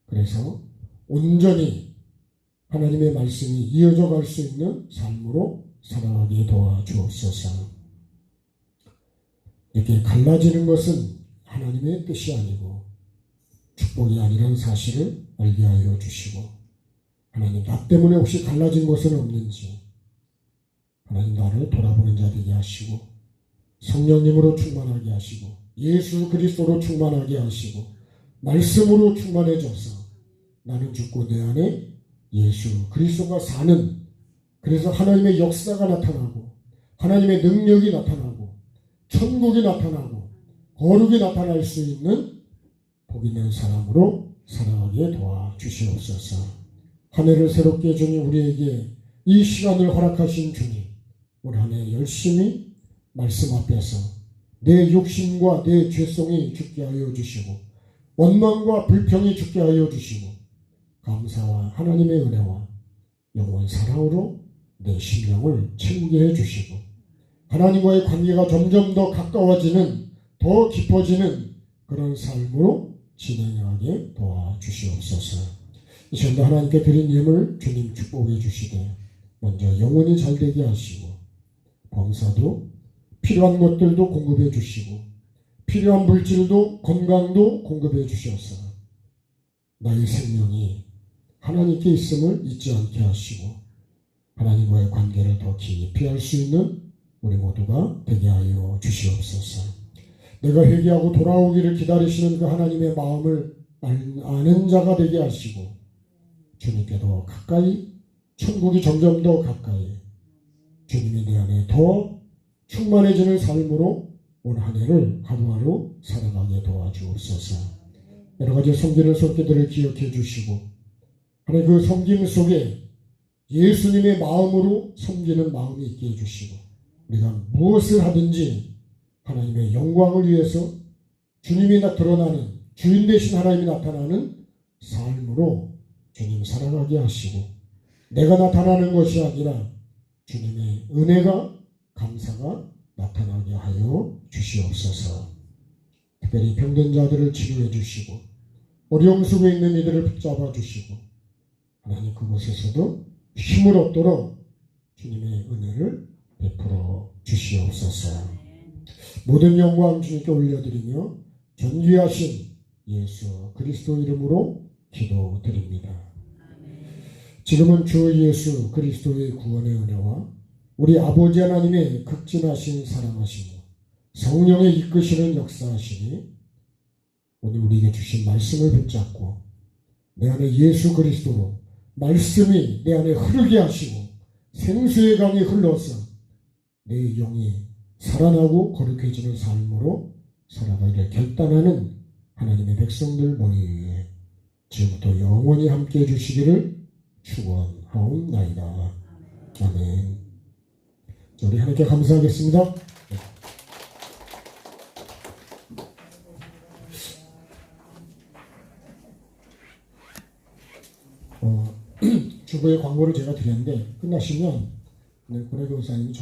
그래서 온전히 하나님의 말씀이 이어져 갈 수 있는 삶으로 살아가게 도와주옵소서. 이렇게 갈라지는 것은 하나님의 뜻이 아니고 축복이 아니라는 사실을 알게 하여 주시고 하나님 나 때문에 혹시 갈라진 것은 없는지 하나님 나를 돌아보는 자 되게 하시고 성령님으로 충만하게 하시고 예수 그리스도로 충만하게 하시고 말씀으로 충만해져서 나는 죽고 내 안에 예수 그리스도가 사는 그래서 하나님의 역사가 나타나고 하나님의 능력이 나타나고 천국이 나타나고 거룩이 나타날 수 있는 복 있는 사람으로 살아가게 도와주시옵소서. 한 해를 새롭게 주님 우리에게 이 시간을 허락하신 주님 올 한 해 열심히 말씀 앞에서 내 욕심과 내 죄성이 죽게 하여 주시고 원망과 불평이 죽게 하여 주시고 감사와 하나님의 은혜와 영원 사랑으로 내 심령을 채우게 해주시고 하나님과의 관계가 점점 더 가까워지는 더 깊어지는 그런 삶으로 진행하게 도와주시옵소서. 이 시간도 하나님께 드린 예물 주님 축복해 주시되 먼저 영혼이 잘되게 하시고 범사도 필요한 것들도 공급해 주시고 필요한 물질도 건강도 공급해 주셔서 나의 생명이 하나님께 있음을 잊지 않게 하시고 하나님과의 관계를 더 깊이 할 수 있는 우리 모두가 되게 하여 주시옵소서. 내가 회개하고 돌아오기를 기다리시는 그 하나님의 마음을 아는 자가 되게 하시고 주님께 더 가까이 천국이 점점 더 가까이 주님이 내 안에 더 충만해지는 삶으로 올 한 해를 하루하루 살아가게 도와주옵소서. 여러 가지 섬기는 손길들을 기억해 주시고 하나님 그 섬김 속에 예수님의 마음으로 섬기는 마음이 있게 해주시고 우리가 무엇을 하든지 하나님의 영광을 위해서 주님이 드러나는 주인 되신 하나님이 나타나는 삶으로 주님 살아가게 하시고 내가 나타나는 것이 아니라 주님의 은혜가 감사가 나타나게 하여 주시옵소서. 특별히 병든 자들을 치료해 주시고 어려움 속에 있는 이들을 붙잡아 주시고 하나님 그곳에서도 힘을 얻도록 주님의 은혜를 베풀어 주시옵소서. 모든 영광 주님께 올려드리며 존귀하신 예수 그리스도 이름으로 기도드립니다. 지금은 주 예수 그리스도의 구원의 은혜와 우리 아버지 하나님의 극진하신 사랑하시고 성령의 이끄시는 역사하시니 오늘 우리에게 주신 말씀을 붙잡고 내 안에 예수 그리스도로 말씀이 내 안에 흐르게 하시고 생수의 강이 흘러서 내 영이 살아나고 거룩해지는 삶으로 살아가기를 결단하는 하나님의 백성들 모이에 지금부터 영원히 함께해 주시기를 축원하옵나이다. 아멘. 우리 하나님께 감사하겠습니다. 주부의 광고를 제가 드렸는데 끝나시면 고래 교사님이